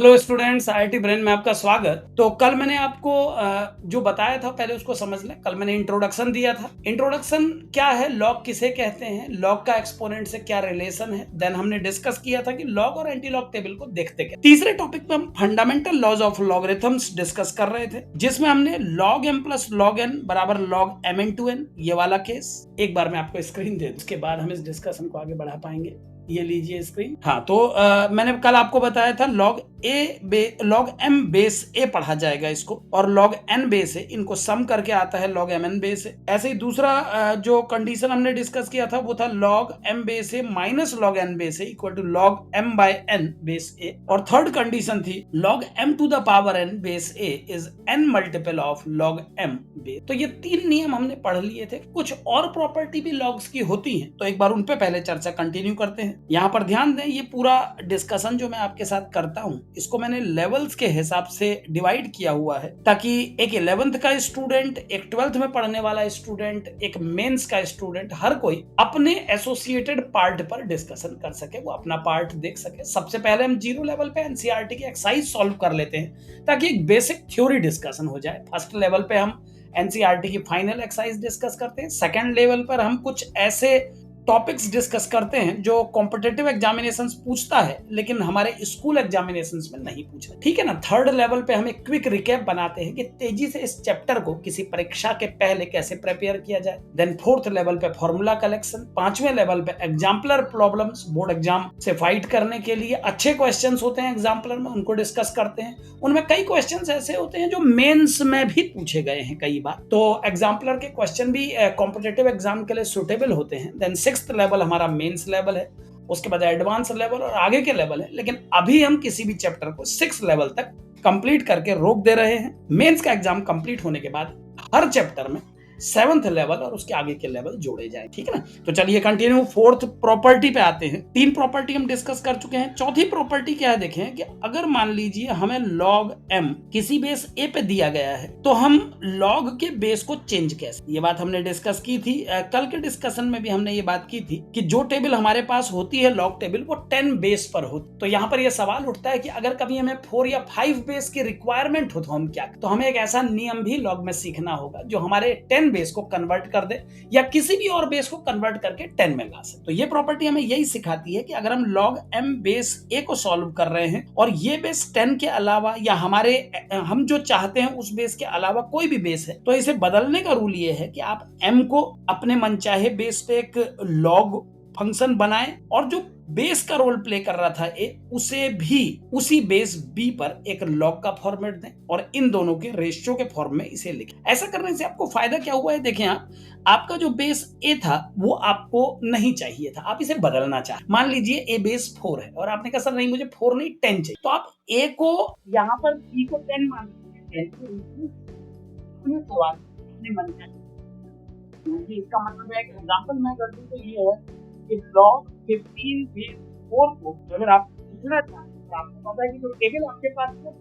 Hello students, IIT brain में आपका स्वागत। तो कल मैंने आपको जो बताया था पहले उसको समझ लें। कल मैंने इंट्रोडक्शन दिया था। इंट्रोडक्शन क्या है, लॉग किसे कहते हैं, लॉग का एक्सपोनेंट से क्या रिलेशन है। देन हमने डिस्कस किया था कि लॉग और एंटी लॉग टेबल को देखते क्या। तीसरे टॉपिक पे हम fundamental laws of logarithms discuss कर रहे थे, जिसमें हमने log M plus log N बराबर log M into N, ये वाला केस। एक बार मैं आपको स्क्रीन दे दूं, उसके बाद हम इस डिस्कशन को आगे बढ़ा पाएंगे। ये लीजिए स्क्रीन। हाँ, तो मैंने कल आपको बताया था लॉग एम बेस ए पढ़ा जाएगा इसको, और लॉग एन बेस ए, इनको सम करके आता है लॉग एम एन बेस ए। ऐसे ही दूसरा जो कंडीशन हमने डिस्कस किया था वो था log M base A minus log N base A equal to log M by N base A. और थर्ड कंडीशन थी log M to the power N base A is N multiple of log M base. तो ये तीन नियम हमने पढ़ लिए थे। कुछ और प्रॉपर्टी भी लॉग्स की होती है, तो एक बार उन पे पहले चर्चा कंटिन्यू करते हैं। यहाँ पर ध्यान दें, ये पूरा डिस्कशन जो मैं आपके साथ करता हूँ इसको मैंने लेवल्स के हिसाब से डिवाइड किया हुआ है, ताकि एक 11th का स्टूडेंट, एक 12th में पढ़ने वाला स्टूडेंट, एक मेंस का स्टूडेंट, हर कोई अपने एसोसिएटेड पार्ट पर डिस्कशन कर सके, वो अपना पार्ट देख सके। सबसे पहले हम 0 लेवल पे एनसीईआरटी की एक्सरसाइज सॉल्व कर लेते हैं, ताकि एक बेसिक थ्योरी डिस्कशन हो जाए। फर्स्ट लेवल पे हम एनसीईआरटी की फाइनल एक्सरसाइज डिस्कस करते हैं। सेकंड लेवल पर हम कुछ ऐसे टॉपिक्स डिस्कस करते हैं जो कॉम्पिटिटिव एग्जामिनेशंस पूछता है, लेकिन हमारे स्कूल एग्जामिनेशंस में नहीं पूछता, ठीक है ना। थर्ड लेवल पे हम एक क्विक रिकैप बनाते हैं कि तेजी से इस चैप्टर को किसी परीक्षा के पहले कैसे प्रिपेयर किया जाए। देन फोर्थ लेवल पे फॉर्मूला कलेक्शन। पांचवें लेवल पे एग्जाम्पलर प्रॉब्लम्स, बोर्ड एग्जाम से फाइट करने के लिए अच्छे क्वेश्चन होते हैं एग्जाम्पलर में, उनको डिस्कस करते हैं। उनमें कई क्वेश्चन ऐसे होते हैं जो मेंस में भी पूछे गए हैं कई बार, तो एग्जाम्पलर के क्वेश्चन भी कॉम्पिटिटिव एग्जाम के लिए सुटेबल होते हैं। देन सिक्स्थ लेवल हमारा मेंस लेवल है, उसके बाद एडवांस लेवल और आगे के लेवल है। लेकिन अभी हम किसी भी चैप्टर को 6 लेवल तक कंप्लीट करके रोक दे रहे हैं। मेंस का एग्जाम कंप्लीट होने के बाद हर चैप्टर में 7th लेवल और उसके आगे के लेवल जोड़े जाए, ठीक है ना। तो चलिए कंटिन्यू फोर्थ प्रॉपर्टी पे आते हैं। 3 प्रॉपर्टी हम डिस्कस कर चुके हैं। चौथी प्रॉपर्टी क्या है, देखें कि अगर मान लीजिए हमें लॉग एम किसी बेस ए पे दिया गया है, तो हम लॉग के बेस को चेंज कैसे, ये बात हमने डिस्कस की थी। कल के डिस्कशन में भी हमने ये बात की थी कि जो टेबल हमारे पास होती है लॉग टेबल, वो 10 बेस पर होती। तो यहाँ पर यह सवाल उठता है कि अगर कभी हमें 4 या 5 बेस की रिक्वायरमेंट हो तो हम क्या, तो हमें एक ऐसा नियम भी लॉग में सीखना होगा जो हमारे 10 बेस को कन्वर्ट कर दे, या किसी भी और बेस को कन्वर्ट करके 10 में ला सके। तो ये प्रॉपर्टी हमें यही सिखाती है कि अगर हम लॉग एम बेस ए को सॉल्व कर रहे हैं और ये बेस 10 के अलावा या हम जो चाहते हैं उस बेस के अलावा कोई भी बेस है, तो इसे बदलने का रूल ये है कि आप एम को अपने मनचाहे बेस पे एक लॉग फंक्शन बनाएं, और जो बेस का रोल प्ले कर रहा था ए, उसे भी उसी बेस बी पर एक लॉग का फॉर्मेट दें और इन दोनों के रेशियो के फॉर्म में इसे लिखें। ऐसा करने से आपको फायदा क्या हुआ है, देखें आपका जो बेस ए था वो आपको नहीं चाहिए था, आप इसे बदलना चाहे। मान लीजिए ए बेस 4 है और आपने कहा सर नहीं, मुझे 4 नहीं 10 चाहिए, तो आप ए को यहाँ पर बी को 10 मान लीजिए, सवाल अपने मन का। इसका मतलब है कि एग्जांपल मैं कर दूं तो ये है कि लॉग 15 बेस 4 को अगर आप लिखना चाहते हैं, तो आपको पता है कि जो टेबल आपके पास है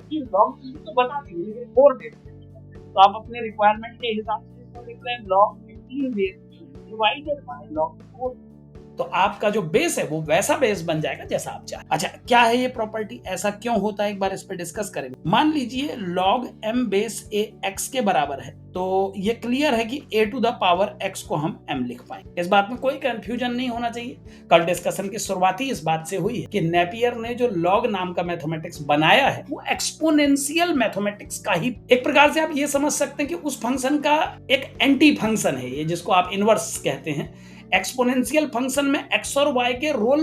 कि लॉग तो बता दीजिए 4 बेस, तो आप अपने रिक्वायरमेंट के हिसाब से इसको लिख रहे हैं log 15 base divided by log 4। तो आपका जो बेस है वो वैसा बेस बन जाएगा जैसा आप चाहें। अच्छा, क्या है ये प्रॉपर्टी, ऐसा क्यों होता है, एक बार इस पे डिस्कस करेंगे। मान लीजिए log M base A X के बराबर है, तो ये क्लियर है कि a to the power x को हम m लिख पाएंगे। इस बात में कोई कंफ्यूजन नहीं होना चाहिए। कल डिस्कशन की शुरुआत ही इस बात से हुई है कि नेपियर ने जो लॉग नाम का मैथमेटिक्स बनाया है वो एक्सपोनेंशियल मैथमेटिक्स का ही एक प्रकार से आप ये समझ सकते हैं कि उस फंक्शन का एक एंटी फंक्शन है ये, जिसको आप इनवर्स कहते हैं। एक्सपोनेंशियल फंक्शन में x और y के रोल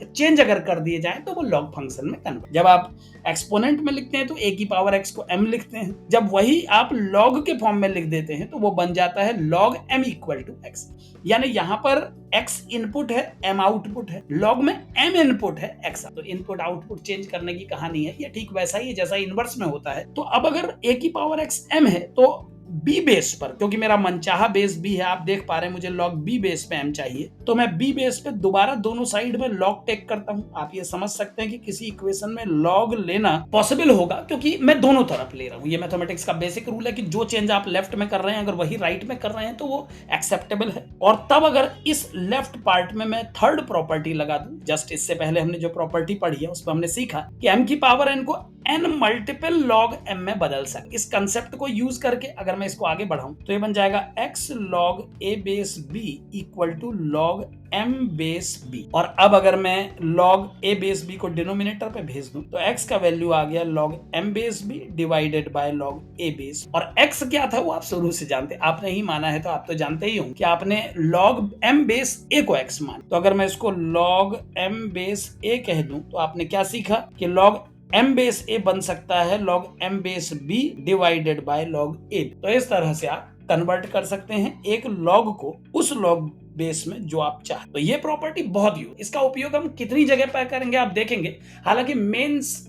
चेंज अगर कर दिए जाए तो वो लॉग फंक्शन में कन्वर्ट। जब आप एक्सपोनेंट में लिखते हैं तो a की पावर x को m लिखते हैं, जब वही आप लॉग के फॉर्म में लिख देते हैं तो वो बन जाता है log m equal to x। यानी यहाँ पर x इनपुट है, m आउटपुट है, लॉग में m इनपुट है, x। तो इनपुट आउटपुट चेंज करने की कहानी है, ये ठीक वैसा ही है जैसा इनवर्स में होता है। तो अब अगर a की पावर x m है, तो बी बेस पर, क्योंकि मेरा मनचाहा बेस बी है, आप देख पा रहे हैं मुझे log b बेस पे m चाहिए, तो मैं b बेस पे दोबारा दोनों साइड में log टेक करता हूं। आप ये समझ सकते हैं कि किसी इक्वेशन में log लेना पॉसिबल होगा क्योंकि मैं दोनों तरफ ले रहा हूं। ये मैथमेटिक्स का बेसिक रूल है कि जो चेंज आप लेफ्ट में कर रहे हैं अगर वही राइट में कर रहे हैं तो वो एक्सेप्टेबल है। और तब अगर इस लेफ्ट पार्ट में मैं थर्ड प्रॉपर्टी लगा दूं, जस्ट इससे पहले हमने जो प्रॉपर्टी पढ़ी है उस पर हमने सीखा कि m की पावर n को n मल्टीपल log m में बदल सकते। इस कंसेप्ट को यूज करके अगर मैं इसको आगे बढ़ाऊं तो ये बन जाएगा x log a base b equal to log m base b। और अब अगर मैं log a बेस b को डिनोमिनेटर पे भेज दूं तो x का वैल्यू आ गया log m base b divided by log a base. और x क्या था वो आप शुरू से जानते, आपने ही माना है तो आप तो जानते ही होंगे कि आपने log m बेस a को x मान। तो अगर मैं इसको log m बेस a कह दूं तो आपने क्या सीखा कि log m बेस a बन सकता है log m base b divided by log a। तो इस तरह से आप कन्वर्ट कर सकते हैं एक log को उस log बेस में जो आप चाहते। तो ये प्रॉपर्टी बहुत यूज, इसका उपयोग हम कितनी जगह पर करेंगे आप देखेंगे। हालांकि मेंस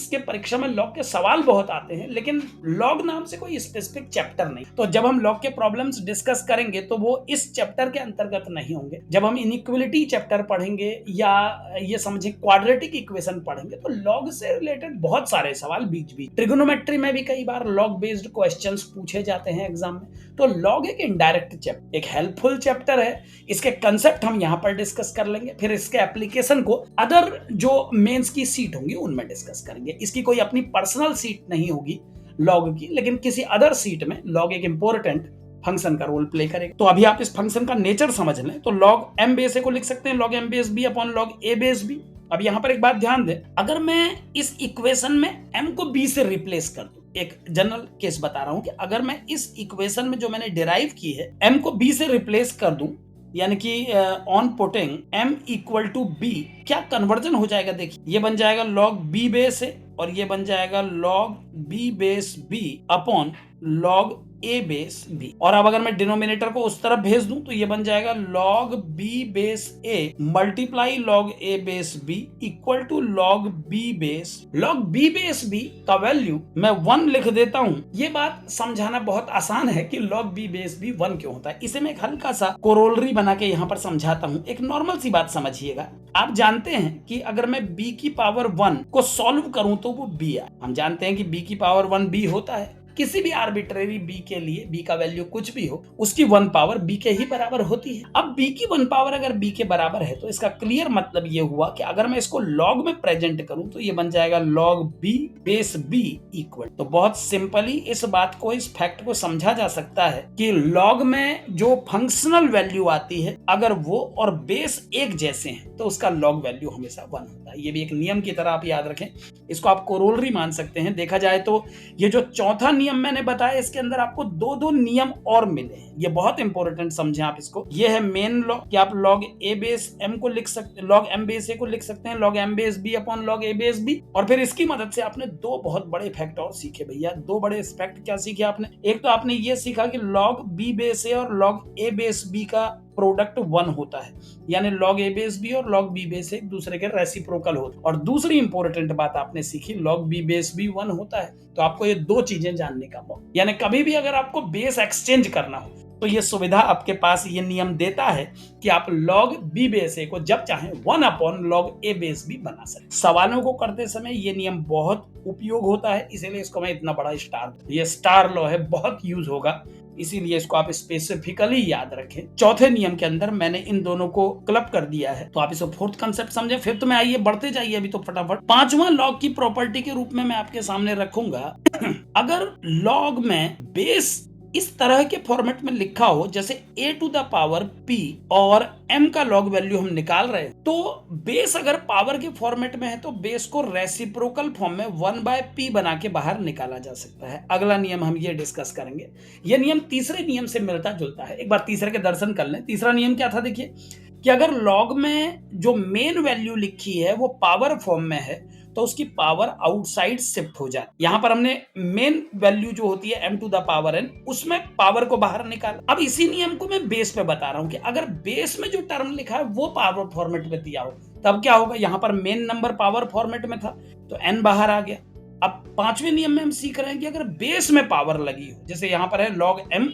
के परीक्षा में लॉग के सवाल बहुत आते हैं, लेकिन लॉग नाम से कोई स्पेसिफिक चैप्टर नहीं। तो जब हम लॉग के प्रॉब्लम्स डिस्कस करेंगे तो वो इस चैप्टर के अंतर्गत नहीं होंगे। जब हम इनइक्वालिटी चैप्टर पढ़ेंगे या ये समझे क्वाड्रेटिक इक्वेशन पढ़ेंगे तो लॉग से रिलेटेड बहुत सारे सवाल बीच ट्रिगोनोमेट्री में भी कई बार लॉग बेस्ड क्वेश्चंस पूछे जाते हैं एग्जाम में। तो लॉग एक इनडायरेक्ट चैप्टर, एक हेल्पफुल चैप्टर है। इसके कंसेप्ट हम यहाँ पर डिस्कस कर लेंगे, फिर इसके एप्लीकेशन को अदर जो मेंस की सीट होंगी उनमें डिस्कस करेंगे। इसकी कोई अपनी पर्सनल सीट नहीं होगी लॉग की, लेकिन किसी अदर सीट में लॉग एक इंपॉर्टेंट फंक्शन का रोल प्ले करेगा। तो अभी आप इस फंक्शन का नेचर समझ लें तो log m बेस a को लिख सकते हैं log m base b upon log a base b। अब यहाँ पर एक बात ध्यान दें, अगर मैं इस इक्वेशन में m को b से रिप्लेस कर दूं, एक जनरल केस बता रहा हूं कि अगर मैं इस इक्वेशन में जो मैंने डिराइव की है m को b से रिप्लेस कर दूं, यानी कि on putting m equal to b, क्या कन्वर्जन हो जाएगा। देखिए ये बन जाएगा log b बेस a और ये बन जाएगा log b base b upon log a base b। और अब अगर मैं डिनोमिनेटर को उस तरफ भेज दूं तो ये बन जाएगा log b base a multiply log a base b equal to log b base. log b base b का वैल्यू मैं 1 लिख देता हूं। ये बात समझाना बहुत आसान है कि log b बेस b 1 क्यों होता है। इसे मैं एक हल्का सा कोरोलरी बना के यहाँ पर समझाता हूँ। एक नॉर्मल सी बात समझिएगा, आप जानते हैं कि अगर मैं b की पावर 1 को सॉल्व करूं तो वो b आए। हम जानते हैं कि b की पावर 1 b होता है। किसी भी आर्बिट्रेरी b के लिए b का वैल्यू कुछ भी हो उसकी 1 पावर b के ही बराबर होती है। अब b की 1 पावर अगर b के बराबर है तो इसका क्लियर मतलब ये हुआ कि अगर मैं इसको log में प्रेजेंट करूं तो ये बन जाएगा log b base b equal. तो बहुत सिंपली इस बात को, इस फैक्ट को समझा जा सकता है कि log में जो फंक्शनल वैल्यू आती है अगर वो और बेस एक जैसे हैं तो उसका log वैल्यू हमेशा 1 होता है। ये भी एक नियम की तरह आप याद रखें, इसको आप कोरोलरी मान सकते हैं। देखा जाए तो ये जो चौथा नियम मैंने बताया इसके अंदर आपको दो नियम और मिले हैं, ये बहुत इंपॉर्टेंट समझें आप इसको। ये है मेन लॉ कि आप log a बेस m को लिख सकते हैं, log m बेस a को लिख सकते हैं log m base b upon log a base b। और फिर इसकी मदद से आपने दो बहुत बड़े फैक्ट और सीखे भैया। दो बड़े फैक्ट क्या सीखे आपने? एक तो आपने ये सीखा कि log b बेस a और log a बेस b का प्रोडक्ट 1 होता है, यानी log a बेस b और log b बेस एक दूसरे के रेसिप्रोकल होते हैं। और दूसरी इंपॉर्टेंट बात आपने सीखी, log b बेस b 1 होता है। तो आपको ये दो चीजें जानने का मौका, यानी कभी भी अगर आपको बेस एक्सचेंज करना हो तो ये सुविधा आपके पास ये नियम देता है कि आप log b बेस a को जब चाहें 1 upon log a base b बना सकते। सवालों को करते समय ये नियम बहुत उपयोग होता है, इसीलिए इसको मैं इतना बड़ा स्टार, ये स्टार लॉ है, बहुत यूज होगा, इसीलिए इसको आप स्पेसिफिकली याद रखें। चौथे नियम के अंदर मैंने इन दोनों को क्लब कर दिया है, तो आप इसको फोर्थ कंसेप्ट समझे। फिर तो मैं आइए बढ़ते जाइए अभी तो फटाफट। पांचवा लॉग की प्रॉपर्टी के रूप में मैं आपके सामने रखूंगा अगर लॉग में बेस इस तरह के फॉर्मेट में लिखा हो जैसे a to the power p और m का लॉग वैल्यू हम निकाल रहे हैं, तो बेस अगर पावर के फॉर्मेट में है तो बेस को रेसिप्रोकल फॉर्म में 1/p बना के बाहर निकाला जा सकता है। अगला नियम हम ये डिस्कस करेंगे। यह नियम तीसरे नियम से मिलता जुलता है। एक बार तीसरे के दर्शन कर लें। तीसरा नियम क्या था? देखिए कि अगर लॉग में जो मेन वैल्यू लिखी है वो पावर फॉर्म में है तो उसकी पावर आउटसाइड शिफ्ट हो जाए। यहां पर हमने मेन वैल्यू जो होती है m to the power n, उसमें पावर को बाहर निकाला। अब इसी नियम को मैं बेस पे बता रहा हूं कि अगर बेस में जो टर्म लिखा है वो पावर फॉर्मेट में दिया हो तब क्या होगा। यहां पर मेन नंबर पावर फॉर्मेट में था तो n बाहर आ गया। अब पांचवें नियम में हम सीख रहे हैं कि अगर बेस में पावर लगी हो, जैसे यहां पर है log m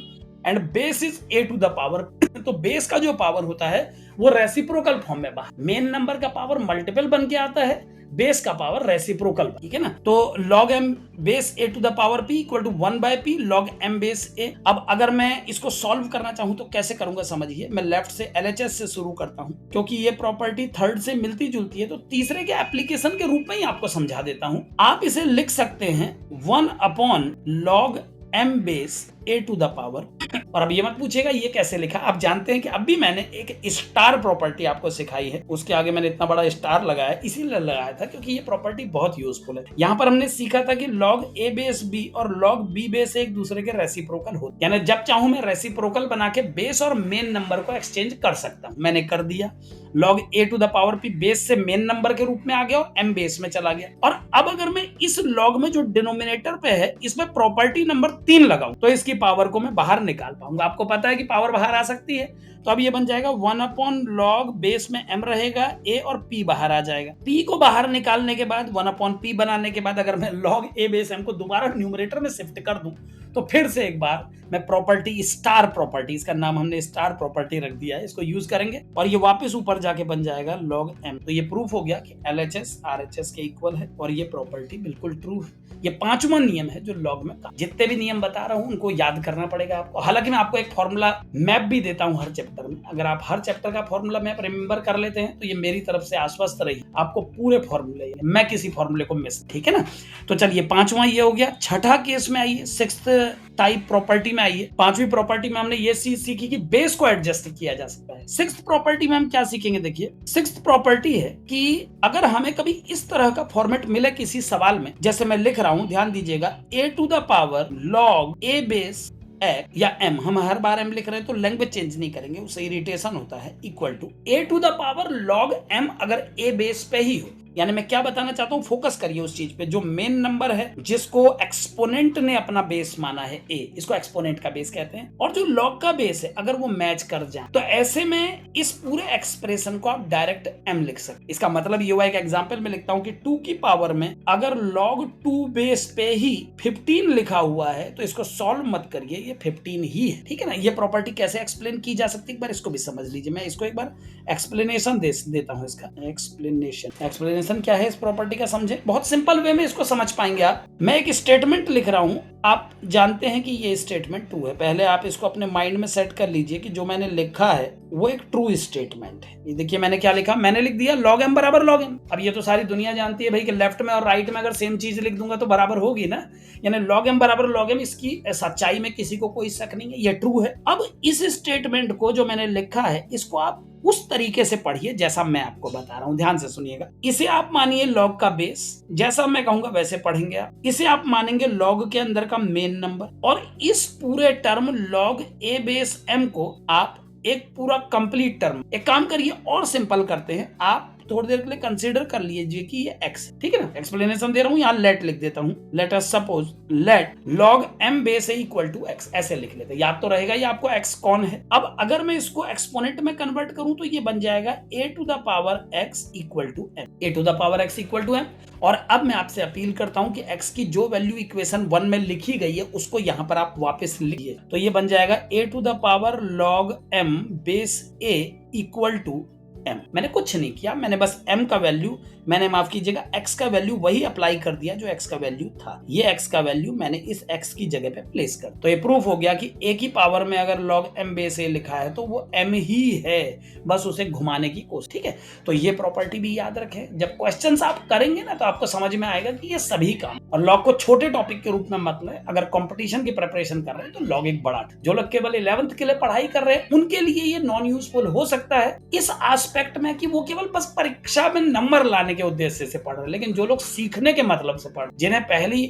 and base is a to the power, तो बेस का जो पावर होता है वो रेसिप्रोकल फॉर्म में बाहर, मेन नंबर का पावर मल्टीपल बन के आता है, बेस का पावर रेसिप्रोकल, ठीक है ना। तो log m base a to the power p equal to 1/p log m base a। अब अगर मैं इसको सॉल्व करना चाहूं तो कैसे करूंगा समझिए, मैं लेफ्ट से LHS से शुरू करता हूं, क्योंकि ये प्रॉपर्टी थर्ड से मिलती जुलती है तो तीसरे के एप्लीकेशन के रूप में ही आपको समझा देता हूं। आप इसे लिख सकते हैं 1/log m base a to the power. और अब ये मत पूछेगा ये कैसे लिखा, आप जानते हैं कि अभी मैंने एक स्टार प्रॉपर्टी आपको सिखाई है, उसके आगे मैंने इतना बड़ा स्टार लगाया, इसीलिए लगाया था क्योंकि ये प्रॉपर्टी बहुत यूजफुल है। यहाँ पर हमने सीखा था कि log a बेस b और log b बेस एक दूसरे के रेसिप्रोकल होते, यानी जब चाहूं मैं रेसिप्रोकल बना के बेस और मेन नंबर को एक्सचेंज कर सकता हूं, मैंने कर दिया। log a to the power p base से मेन नंबर के रूप में आ गया और m बेस में चला गया। और अब अगर मैं इस log में जो डिनोमिनेटर पे है इसमें प्रॉपर्टी नंबर 3 लगाऊं तो इसकी पावर को मैं बाहर निकाल पाऊंगा। आपको पता है कि पावर बाहर आ सकती है, तो अब ये बन जाएगा 1/log बेस में m रहेगा, a और p बाहर आ जाएगा। p को बाहर निकालने के बाद 1/p बनाने के बाद अगर मैं log a बेस m को दोबारा न्यूमरेटर में शिफ्ट कर दूं तो फिर से एक बार मैं प्रॉपर्टी स्टार प्रॉपर्टी, इसका नाम हमने स्टार प्रॉपर्टी रख दिया है, इसको यूज करेंगे और ये वापस ऊपर जाके बन जाएगा log m। तो ये प्रूफ हो गया कि LHS RHS के इक्वल है और ये प्रॉपर्टी बिल्कुल ट्रू है। ये पांचवा नियम है जो लॉग में, जितने भी नियम बता रहा हूं उनको याद करना पड़ेगा आपको। हालांकि मैं आपको एक फॉर्मूला मैप भी देता हूं हर चैप्टर में, अगर आप हर चैप्टर का फॉर्मूला मैप रिमेंबर कर लेते हैं तो ये मेरी तरफ से आश्वस्त रही, आपको पूरे फॉर्मूले, मैं किसी फॉर्मूले को मिस, ठीक है ना। तो चलिए पांचवा ये हो गया। छठा केस में आइए, सिक्स्थ टाइप प्रॉपर्टी में आइए। पांचवी प्रॉपर्टी में हमने ये चीज सीखी कि बेस को एडजस्ट किया जा सकता है। सिक्स्थ प्रॉपर्टी में हम क्या सीखेंगे, देखिए सिक्स्थ प्रॉपर्टी है कि अगर हमें कभी इस तरह का फॉर्मेट मिले किसी सवाल में, जैसे मैं लिख रहा हूं, ध्यान दीजिएगा, a to the power log a base x या m, हम हर बार m लिख रहे हैं तो लैंग्वेज चेंज नहीं करेंगे, उससे इरिटेशन होता है, equal to a to the power log m अगर a बेस पे ही हो। यानी मैं क्या बताना चाहता हूं, फोकस करिए उस चीज पे, जो मेन नंबर है जिसको एक्सपोनेंट ने अपना बेस माना है a, इसको एक्सपोनेंट का बेस कहते हैं, और जो log का बेस है अगर वो मैच कर जाए तो ऐसे में इस पूरे एक्सप्रेशन को आप डायरेक्ट m लिख सकते। इसका मतलब ये हुआ, एक एग्जांपल में लिखता हूं कि 2 की पावर में अगर log 2 बेस पे ही 15 लिखा हुआ है तो इसको सॉल्व मत करिए, ये 15 ही है, ठीक है ना। ये प्रॉपर्टी कैसे एक्सप्लेन की जा सकती है एक बार इसको भी समझ लीजिए। मैं इसको एक बार एक्सप्लेनेशन देता हूं, इसका एक्सप्लेनेशन क्या है इस प्रॉपर्टी का, समझे, बहुत सिंपल वे में इसको समझ पाएंगे आप। मैं एक स्टेटमेंट लिख रहा हूं, आप जानते हैं कि ये स्टेटमेंट ट्रू है, पहले आप इसको अपने माइंड में सेट कर लीजिए कि जो मैंने लिखा है वो एक ट्रू स्टेटमेंट है। ये देखिए मैंने क्या लिखा, मैंने लिख दिया log m बराबर log m। अब ये तो सारी दुनिया जानती है भाई कि लेफ्ट में और राइट में अगर सेम चीज लिख दूंगा तो बराबर होगी ना, यानी log m बराबर log m, इसकी सच्चाई में किसी को कोई शक नहीं है, ये ट्रू है। अब इस स्टेटमेंट को जो मैंने लिखा है इसको आप उस तरीके से पढ़िए जैसा मैं आपको बता रहा हूं, ध्यान से सुनिएगा। इसे आप मानिए log का बेस, जैसा मैं कहूंगा वैसे पढ़ेंगे आप। इसे आप मानेंगे log के अंदर का मेन नंबर, और इस पूरे term log a base m को आप एक पूरा कंप्लीट टर्म, एक काम करिए और सिंपल करते हैं, आप थोड़ी देर के लिए कंसीडर कर लीजिए कि ये x, ठीक है ना। एक्सप्लेनेशन दे रहा हूं, यहाँ लेट लिख देता हूं, let us suppose let log m base equal to x, ऐसे लिख लेते हैं, याद तो रहेगा ये आपको x कौन है। अब अगर मैं इसको एक्सपोनेंट में कन्वर्ट करूं तो ये बन जाएगा a to the power x equal to m, a to the power x equal to m। और अब मैं आपसे अपील करता हूं कि x की जो वैल्यू इक्वेशन 1 में लिखी गई है उसको यहां पर आप वापस लिखिए, तो ये बन जाएगा a to the power log m base a equal to m। मैंने कुछ नहीं किया, मैंने बस m का वैल्यू, मैंने माफ कीजिएगा x का वैल्यू वही अप्लाई कर दिया जो x का वैल्यू था, ये x का वैल्यू मैंने इस x की जगह पे प्लेस कर। तो ये प्रूफ हो गया कि a की पावर में अगर log m बेस a लिखा है तो वो m ही है, बस उसे घुमाने की कोशिश, ठीक है। तो ये प्रॉपर्टी भी याद रखें, जब क्वेश्चंस आप करेंगे ना तो आपको समझ में आएगा कि ये सभी काम, और log को छोटे टॉपिक के रूप में मत लें। अगर कंपटीशन की प्रिपरेशन कर रहे हैं तो log एक बड़ा, जो लोग केवल 11th के लिए पढ़ाई कर रहे हैं उनके लिए ये नॉन यूजफुल हो सकता है इस एस्पेक्ट में कि वो केवल बस परीक्षा में नंबर लाने के उद्देश्य से पढ़ रहे हैं, लेकिन जो लोग सीखने के मतलब से पढ़, जिन्हें पहली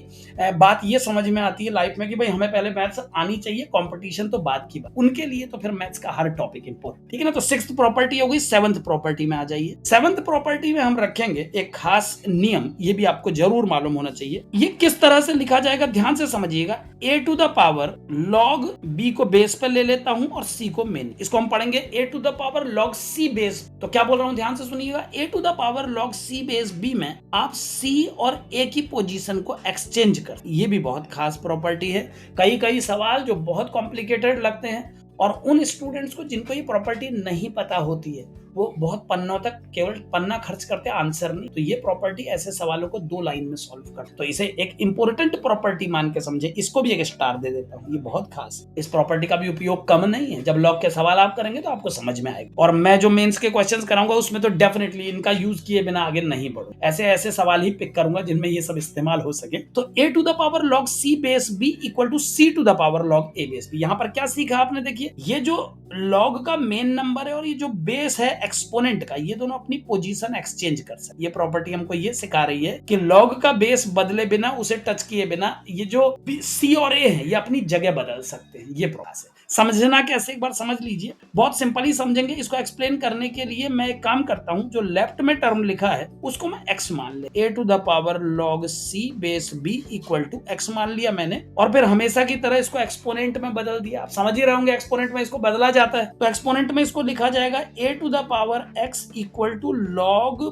बात ये समझ में आती है लाइफ में कि भाई हमें पहले मैथ्स आनी चाहिए, कंपटीशन तो बात की बात, उनके लिए तो फिर मैथ्स का हर टॉपिक इंपॉर्टेंट, ठीक है ना। तो सिक्स्थ प्रॉपर्टी हो गई, सेवंथ प्रॉपर्टी में आ जाइए। सेवंथ प्रॉपर्टी में हम रखेंगे एक खास नियम, ये भी आपको जरूर मालूम होना चाहिए। ये किस तरह से लिखा जाएगा, ध्यान से समझिएगा। a to the power log b को बेस पर ले लेता हूं और c को मेन, इसको हम पढ़ेंगे a to the power log c base तो क्या बोल रहा हूं, ध्यान से सुनिएगा। a to the power log c base b में आप c और a की पोजीशन को एक्सचेंज कर, ये भी बहुत खास प्रॉपर्टी है। कई कई सवाल जो बहुत कॉम्प्लिकेटेड लगते हैं और उन स्टूडेंट्स को जिनको ये प्रॉपर्टी नहीं पता होती है वो बहुत पन्नों तक केवल पन्ना खर्च करते हैं, आंसर नहीं। तो ये प्रॉपर्टी ऐसे सवालों को 2 लाइन में सॉल्व कर, तो इसे एक इंपॉर्टेंट प्रॉपर्टी मान के समझे। इसको भी एक स्टार दे देता हूँ, ये बहुत खास है। इस प्रॉपर्टी का भी उपयोग कम नहीं है। जब लॉग के सवाल आप करेंगे तो आपको समझ में आएगा, और मैं जो मेंस के क्वेश्चंस कराऊंगा उसमें तो डेफिनेटली इनका यूज किए बिना आगे नहीं बढ़ो। ऐसे ऐसे सवाल ही पिक करूंगा जिनमें ये सब इस्तेमाल हो सके। तो a to the power log c base b equal to c to the power log a base b। यहाँ पर क्या सीखा आपने, देखिए ये जो लॉग का मेन नंबर है और ये जो बेस है एक्सपोनेंट का, ये दोनों अपनी पोजीशन एक्सचेंज कर सकते। ये प्रॉपर्टी हमको ये सिखा रही है कि लॉग का बेस बदले बिना, उसे टच किए बिना, ये जो सी और ए है ये अपनी जगह बदल सकते हैं। ये प्रोसेस है। समझना कैसे, एक बार समझ लीजिए, बहुत सिंपली समझेंगे। इसको एक्सप्लेन करने के लिए मैं एक काम करता हूं, जो लेफ्ट में टर्म लिखा है उसको मैं x मान ले, a to the power log c base b equal to x मान लिया मैंने, और फिर हमेशा की तरह इसको एक्सपोनेंट में बदल दिया। आप समझ ही रहे होंगे एक्सपोनेंट में इसको बदला जाता है, तो एक्सपोनेंट में इसको लिखा जाएगा a to the power x equal to log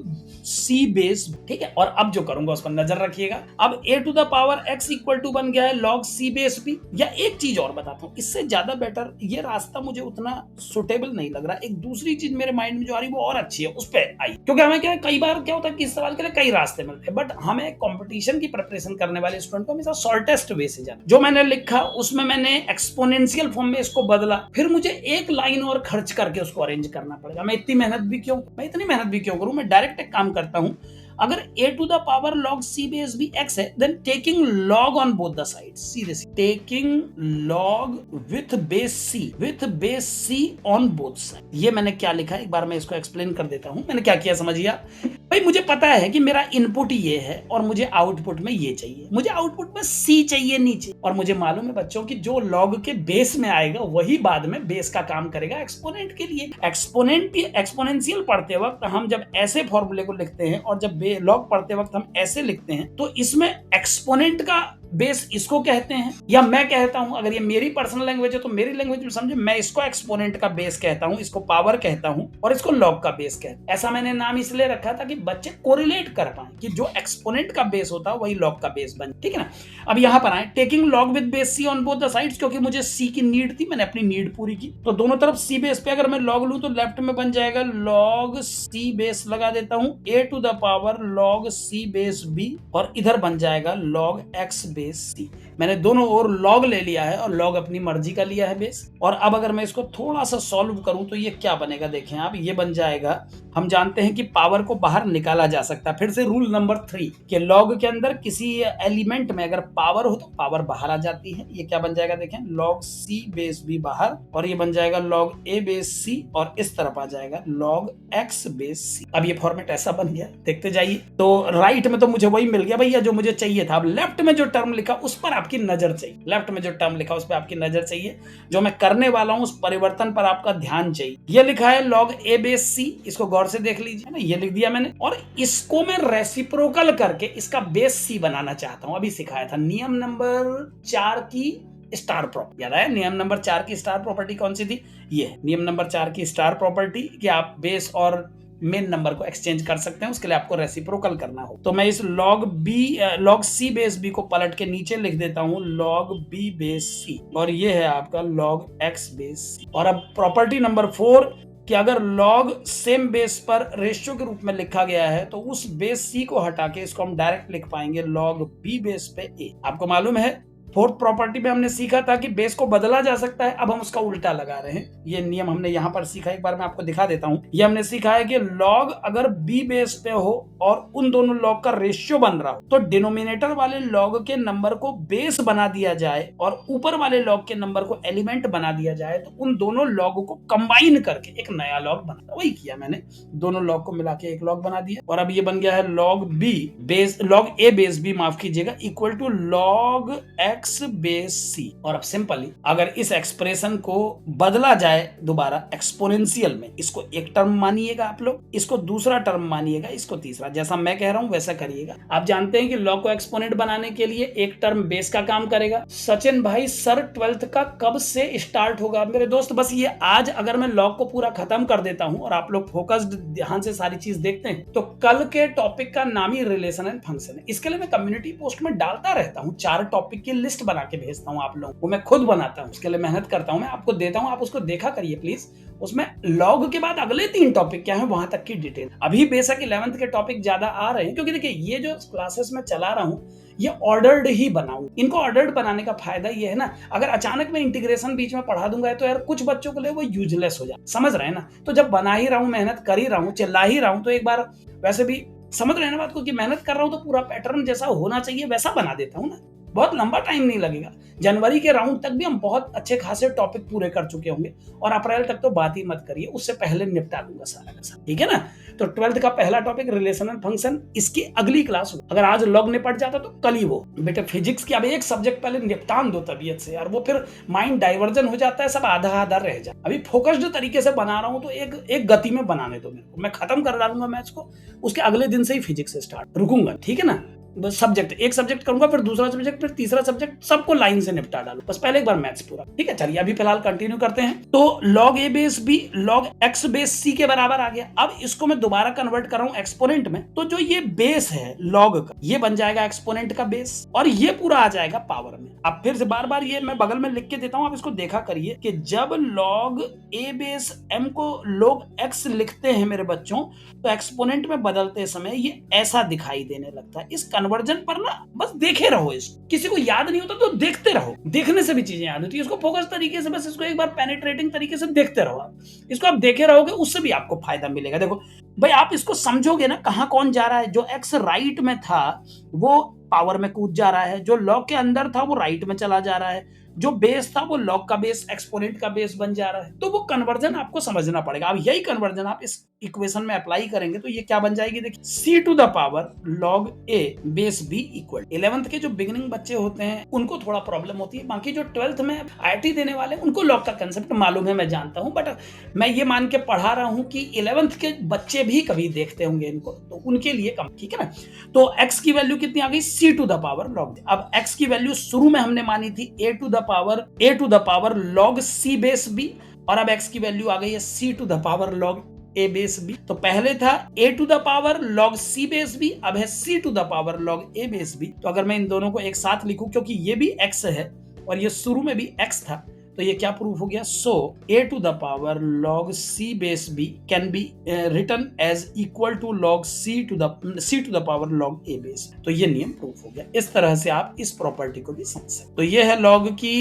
c base, ठीक है। और अब जो करूंगा उस पर नजर रखिएगा। अब a to the power x equal to बन गया है log c बेस b। या एक चीज और बताता हूं, इससे ज्यादा बेटर ये रास्ता मुझे उतना सुटेबल नहीं लग रहा। एक दूसरी चीज मेरे माइंड में जो आ रही है वो और अच्छी है, उस पर आई। क्योंकि हमें क्या है, कई बार क्या होता है कि इस सवाल के लिए कई रास्ते मिलते हैं, बट हमें कंपटीशन की प्रिपरेशन करने वाले स्टूडेंट को हमेशा शॉर्टेस्ट वे से जाना। जो मैंने लिखा उसमें मैंने एक्सपोनेंशियल फॉर्म में इसको बदला, फिर मुझे एक लाइन और खर्च करके उसको अरेंज करना पड़ेगा। मैं इतनी मेहनत भी क्यों करूं, मैं डायरेक्ट एक काम करता हूं। अगर a to the power log c base b x है, then taking log on both the sides, सीधे taking log with base c on both sides। ये मैंने क्या लिखा है, एक बार मैं इसको एक्सप्लेन कर देता हूं। मैंने क्या किया समझिए भाई, मुझे पता है कि मेरा इनपुट ये है और मुझे आउटपुट में ये चाहिए, मुझे आउटपुट में c चाहिए नीचे, और मुझे मालूम है बच्चों की जो log के बेस में आएगा वही बाद में बेस का काम करेगा एक्सपोनेंट के लिए। एक्सपोनेंशियल पढ़ते वक्त हम जब ऐसे फॉर्मूले को लिखते हैं और जब लॉग पढ़ते वक्त हम ऐसे लिखते हैं, तो इसमें एक्सपोनेंट का बेस इसको कहते हैं, या मैं कहता हूं, अगर ये मेरी पर्सनल लैंग्वेज है तो मेरी लैंग्वेज में समझे, मैं इसको एक्सपोनेंट का बेस कहता हूं, इसको पावर कहता हूं, और इसको लॉग का बेस कहता हूं। ऐसा मैंने नाम इसलिए रखा था कि बच्चे कोरिलेट कर पाए कि जो एक्सपोनेंट का बेस होता है वही लॉग का बेस बने, ठीक है ना। अब यहां पर आए, taking log with base C on both the sides, क्योंकि मुझे सी की नीड थी, मैंने अपनी नीड पूरी की। तो दोनों तरफ सी बेस पे अगर मैं लॉग लूं तो लेफ्ट में बन जाएगा लॉग सी बेस, लगा देता हूं a to the power log c base b, और इधर बन जाएगा log x बेस c। मैंने दोनों ओर लॉग ले लिया है और लॉग अपनी मर्जी का लिया है बेस। और अब अगर मैं इसको थोड़ा सा सॉल्व करूं तो ये क्या बनेगा, देखें आप, ये बन जाएगा, हम जानते हैं कि पावर को बाहर निकाला जा सकता है। फिर से रूल नंबर 3 कि लॉग के अंदर किसी एलिमेंट में अगर पावर हो तो पावर बाहर आ जाती है। ये क्या बन जाएगा, देखें, log c बेस b बाहर, और ये बन जाएगा log a बेस c, और इस तरफ आ जाएगा log x बेस c। अब ये फॉर्मेट ऐसा बन गया, देखते जाइए। तो राइट में तो मुझे वही मिल गया भैया जो मुझे चाहिए था। अब लेफ्ट में जो टर्म लिखा उस पर आपकी नजर चाहिए, लेफ्ट में जो टर्म लिखा उस पर आपकी नजर चाहिए। जो मैं करने वाला हूं उस परिवर्तन पर आपका ध्यान चाहिए। ये लिखा है log a बेस c, इसको गौर से देख लीजिए ना, ये लिख दिया मैंने, और इसको मैं रेसिप्रोकल करके इसका बेस c बनाना चाहता हूं। अभी सिखाया था नियम नंबर 4 की स्टार प्रॉपर्टी, याद है नियम नंबर 4 की स्टार प्रॉपर्टी कौन सी थी, ये नियम नंबर 4 की स्टार प्रॉपर्टी कि आप बेस और मेन नंबर को एक्सचेंज कर सकते हैं, उसके लिए आपको रेसिप्रोकल करना हो। तो मैं इस log c बेस b को पलट के नीचे लिख देता हूं log b बेस c, और ये है आपका log x बेस c। और अब प्रॉपर्टी नंबर 4 कि अगर log सेम बेस पर रेशियो के रूप में लिखा गया है तो उस बेस c को हटा के इसको हम डायरेक्ट लिख पाएंगे log b बेस पे a। आपको मालूम है फोर्थ प्रॉपर्टी में हमने सीखा था कि बेस को बदला जा सकता है, अब हम उसका उल्टा लगा रहे हैं। ये नियम हमने यहाँ पर सीखा, एक बार मैं आपको दिखा देता हूँ। ये हमने सीखा है कि log अगर b बेस पे हो और उन दोनों log का रेशियो बन रहा हो तो डिनोमिनेटर वाले log के नंबर को बेस बना दिया जाए और ऊपर वाले log के नंबर को एलिमेंट बना दिया जाए, तो उन दोनों log को कंबाइन करके एक नया log बना। वही किया मैंने, दोनों log को मिला के एक log बना दिया। और अब ये बन गया है log a बेस b, माफ कीजिएगा, equal to log x x base c। और अब सिंपली अगर इस एक्सप्रेशन को बदला जाए दोबारा एक्सपोनेंशियल में, इसको एक टर्म मानिएगा आप लोग, इसको दूसरा टर्म मानिएगा, इसको तीसरा, जैसा मैं कह रहा हूं वैसा करिएगा। आप जानते हैं कि लॉग को एक्सपोनेंट बनाने के लिए एक टर्म बेस का काम करेगा। सचिन भाई सर 12th का कब से स्टार्ट होगा? मेरे दोस्त बस ये आज अगर मैं लॉग को पूरा खत्म कर देता हूं और आप लोग फोकस्ड ध्यान से सारी चीज देखते हैं तो कल के टॉपिक का नाम ही रिलेशन एंड फंक्शन है। इसके लिए मैं कम्युनिटी पोस्ट में डालता रहता हूं, 4 टॉपिक की लिस्ट बना के भेजता हूं आप लोगों को, मैं खुद बनाता हूं, उसके लिए मेहनत करता हूं, मैं आपको देता हूं, आप उसको देखा करिए प्लीज। उसमें लॉग के बाद अगले 3 टॉपिक क्या है वहां तक की डिटेल। अभी बेशक 11th के टॉपिक ज्यादा आ रहे हैं क्योंकि देखिए ये जो क्लासेस में चला रहा हूं ये ऑर्डर्ड ही बनाऊं। इनको ऑर्डर्ड बनाने का फायदा ये है ना, अगर अचानक मैं इंटीग्रेशन बीच में पढ़ा दूंगा तो यार कुछ बच्चों के लिए वो यूजलेस हो जाए, समझ रहे हैं ना। तो जब बना ही रहा हूं, मेहनत कर ही रहा हूं, चिल्ला ही रहा हूं, तो एक बार वैसे भी समझ रहे हैं ना बात को कि मेहनत कर रहा हूं तो पूरा पैटर्न जैसा होना चाहिए वैसा बना देता हूं ना। बहुत लंबा टाइम नहीं लगेगा, जनवरी के राउंड तक भी हम बहुत अच्छे खासे टॉपिक पूरे कर चुके होंगे और अप्रैल तक तो बात ही मत करिए, उससे पहले निपटा दूंगा सारा का सारा, ठीक है ना। तो 12th का पहला टॉपिक रिलेशन एंड फंक्शन, इसकी अगली क्लास हो। अगर आज लॉग निपट जाता तो कल ही वो बेटे फिजिक्स की अब एक सब्जेक्ट पहले निपटान दो तबीयत से यार, वो फिर माइंड डाइवर्जन हो जाता है, सब आधा आधा रह जाता है। अभी फोकस्ड तरीके से बना रहा हूं तो एक गति में बनाने दो मेरे को, मैं खत्म कर डालूंगा मैथ्स को, उसके अगले दिन से ही फिजिक्स से स्टार्ट रुकूंगा, ठीक है ना। सब्जेक्ट एक सब्जेक्ट करूंगा, फिर दूसरा सब्जेक्ट, फिर तीसरा सब्जेक्ट, सबको लाइन से निपटा डालू, बस पहले एक बार मैथ्स पूरा, ठीक है। चलिए अभी फिलहाल कंटिन्यू करते हैं। तो log a base b log x base c के बराबर आ गया। अब इसको मैं दोबारा कन्वर्ट कर रहा हूं एक्सपोनेंट में, तो जो ये बेस है log का ये बन जाएगा एक्सपोनेंट का बेस और ये पूरा आ जाएगा पावर में। अब फिर से बार बार ये मैं बगल में लिख के देता हूं, आप इसको देखा करिए कि जब log a बेस m को log x लिखते हैं मेरे बच्चों तो एक्सपोनेंट में बदलते समय ये ऐसा दिखाई देने लगता है। इस कन्वर्जन पर ना बस देखे रहो, इसको किसी को याद नहीं होता तो देखते रहो, देखने से भी चीजें याद होती है। इसको फोकस तरीके से बस इसको एक बार पेनिट्रेटिंग तरीके से देखते रहो, आप इसको आप देखे रहोगे उससे भी आपको फायदा मिलेगा। देखो भाई आप इसको समझोगे ना कहां कौन जा रहा है, जो एक्स राइट में था वो पावर में कूद जा रहा है, जो लॉग के अंदर था वो राइट में चला जा रहा है, जो बेस था वो लॉग का बेस एक्सपोनेंट का बेस बन जा रहा है। तो वो कन्वर्जन आपको समझना पड़ेगा। अब यही कन्वर्जन आप इस इक्वेशन में अप्लाई करेंगे तो ये क्या बन जाएगी, देखिए c to the power log a base b equal. 11th के जो बिगिनिंग बच्चे होते हैं उनको थोड़ा प्रॉब्लम होती है, बाकी जो 12th में IIT देने वाले उनको लॉग का कंसेप्ट मालूम है, मैं जानता हूं, बट मैं ये मान के पढ़ा रहा हूं कि 11th के बच्चे भी कभी देखते होंगे इनको, तो उनके लिए कम, ठीक है ना। तो x की वैल्यू कितनी आ गई, c to the power log। अब x की वैल्यू शुरू में हमने मानी थी a to the power log c base b और अब x की वैल्यू आ गई है c to the power log a base b। तो पहले था a to the power log c base b, अब है c to the power log a base b। तो अगर मैं इन दोनों को एक साथ लिखूं क्योंकि ये भी x है और ये शुरू में भी x था तो ये क्या प्रूफ हो गया, so a to the power log c base b can be written as equal to log c to the power log a base. तो ये नियम प्रूफ हो गया। इस तरह से आप इस प्रॉपर्टी को भी समझ सकते। तो ये है log की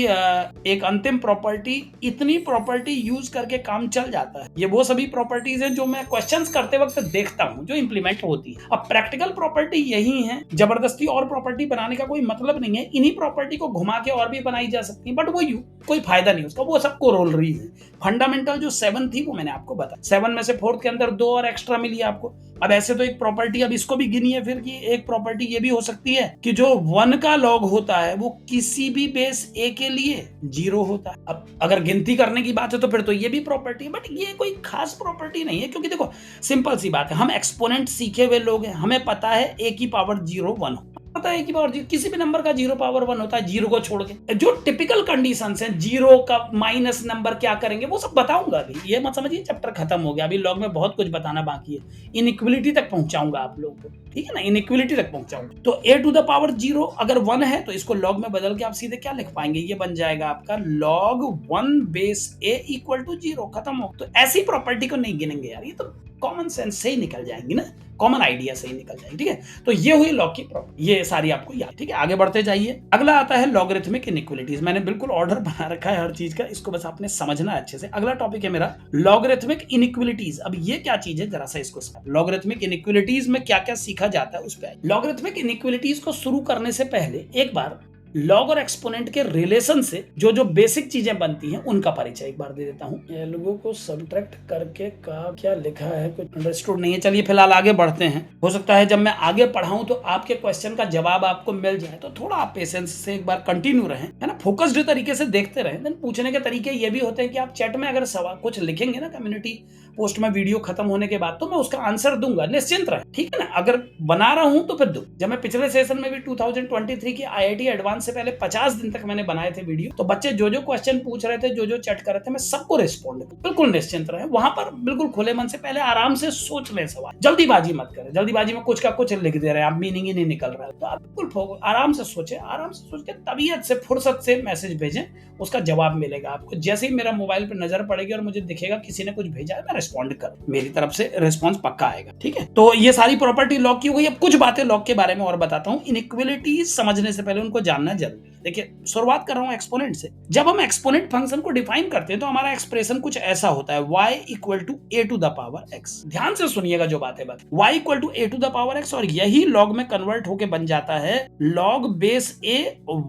एक अंतिम प्रॉपर्टी। इतनी प्रॉपर्टी यूज करके काम चल जाता है। ये वो सभी प्रॉपर्टीज हैं जो मैं क्वेश्चंस करते वक्त देखता हूं जो इंप्लीमेंट होती है। अब प्रैक्टिकल प्रॉपर्टी यही है, जबरदस्ती और प्रॉपर्टी बनाने का कोई मतलब नहीं है। इन्हीं प्रॉपर्टी को घुमा के और भी बनाई जा सकती है, बट वो कोई फायदा नहीं उसका, वो सबको रोल रही है। फंडामेंटल जो 7 थी वो मैंने आपको बताया, 7 में से 4th के अंदर 2 और एक्स्ट्रा मिली आपको। अब ऐसे तो एक प्रॉपर्टी, अब इसको भी गिनिए फिर कि एक प्रॉपर्टी ये भी हो सकती है कि जो 1 का लॉग होता है वो किसी भी बेस a के लिए 0 होता है। अब अगर गिनती करने की बात है तो फिर तो ये भी प्रॉपर्टी है, बट ये कोई खास प्रॉपर्टी नहीं है क्योंकि देखो सिंपल सी बात है, हम एक्सपोनेंट सीखे हुए लोग हैं, हमें पता है a की पावर 0 1 पता है कि पावर 0 किसी भी नंबर का 0 पावर 1 होता है, 0 को छोड़ के। जो टिपिकल कंडीशंस हैं, 0 का माइनस नंबर क्या करेंगे वो सब बताऊंगा अभी, ये मत समझिए चैप्टर खत्म हो गया, अभी लॉग में बहुत कुछ बताना बाकी है। इनइक्वालिटी तक पहुंचाऊंगा आप लोगों को, ठीक है ना, इनइक्वालिटी तक पहुंचाऊंगा। तो a टू द पावर 0 अगर 1 है तो इसको लॉग में बदल के आप सीधे क्या लिख पाएंगे, ये बन जाएगा आपका log 1 base a equal to 0, खत्म हो। तो ऐसी प्रॉपर्टी को नहीं गिनेंगे यार, ये तो कॉमन सेंस से ही निकल जाएंगी ना, कॉमन आइडिया से ही निकल जाएगी, ठीक है। तो ये हुई लॉग की प्रॉपर्टी, ये सारी आपको याद, ठीक है। आगे बढ़ते जाइए। अगला आता है लॉगरिथमिक इनइक्वालिटीज। मैंने बिल्कुल ऑर्डर बना रखा है हर चीज का, इसको बस आपने समझना है अच्छे से। अगला टॉपिक है मेरा लॉगरिथमिक इनइक्वालिटीज। अब ये क्या चीज है जरा सा इसको समझ। लॉगरिथमिक इनइक्वालिटीज में क्या क्या सीखा जाता है उस पर। लॉगरिथमिक इनइक्वालिटीज को शुरू करने से पहले एक बार लॉग और एक्सपोनेंट के रिलेशन से जो जो बेसिक चीजें बनती हैं उनका परिचय एक बार दे देता हूँ। लोगों को सब्ट्रैक्ट करके का क्या लिखा है, कुछ अंडरस्टूड नहीं है। चलिए फिलहाल आगे बढ़ते हैं, हो सकता है जब मैं आगे पढ़ाऊं तो आपके क्वेश्चन का जवाब आपको मिल जाए, तो थोड़ा आप पेशेंस से एक बार कंटिन्यू रहें, है ना, फोकस्ड तरीके से देखते रहें। देन पूछने के तरीके ये भी होते हैं कि आप चैट में अगर सवाल कुछ लिखेंगे ना कम्युनिटी पोस्ट में वीडियो खत्म होने के बाद, तो मैं उसका आंसर दूंगा, निश्चिंत रहे, ठीक है ना। अगर बना रहा हूं तो फिर दो। जब मैं पिछले सेशन में भी 2023 की IIT एडवांस से पहले 50 दिन तक मैंने बनाए थे वीडियो, तो बच्चे जो जो क्वेश्चन पूछ रहे थे, जो जो चैट कर रहे थे, मैं सबको रिस्पॉन्ड, बिल्कुल निश्चिंत रहे। वहां पर बिल्कुल खुले मन से पहले आराम से सोच लें सवाल, जल्दीबाजी मत करें। जल्दीबाजी में कुछ का कुछ लिख दे रहे हैं आप, मीनिंग ही नहीं निकल रहा है, तो आप बिल्कुल आराम से सोचे, आराम से सोच के तबीयत से फुर्सत से मैसेज भेजें, उसका जवाब मिलेगा आपको। जैसे ही मेरा मोबाइल पर नजर पड़ेगी और मुझे दिखेगा किसी ने कुछ भेजा है, मैं रिस्पॉन्ड करूँ, मेरी तरफ से रिस्पॉन्स पक्का आएगा, ठीक है। तो ये सारी प्रॉपर्टी लॉग की हो गई। अब कुछ बातें लॉग के बारे में और बताता हूँ। इनइक्वालिटीज समझने से पहले उनको जानना जरूरी है। देखिए, शुरुआत कर रहा हूं एक्सपोनेंट से। जब हम एक्सपोनेंट फंक्शन को डिफाइन करते हैं तो हमारा एक्सप्रेशन कुछ ऐसा होता है, y equal to a to the power x। ध्यान से सुनिएगा जो बातें y equal to a to the power x, और यही लॉग में कन्वर्ट होके बन जाता है log base a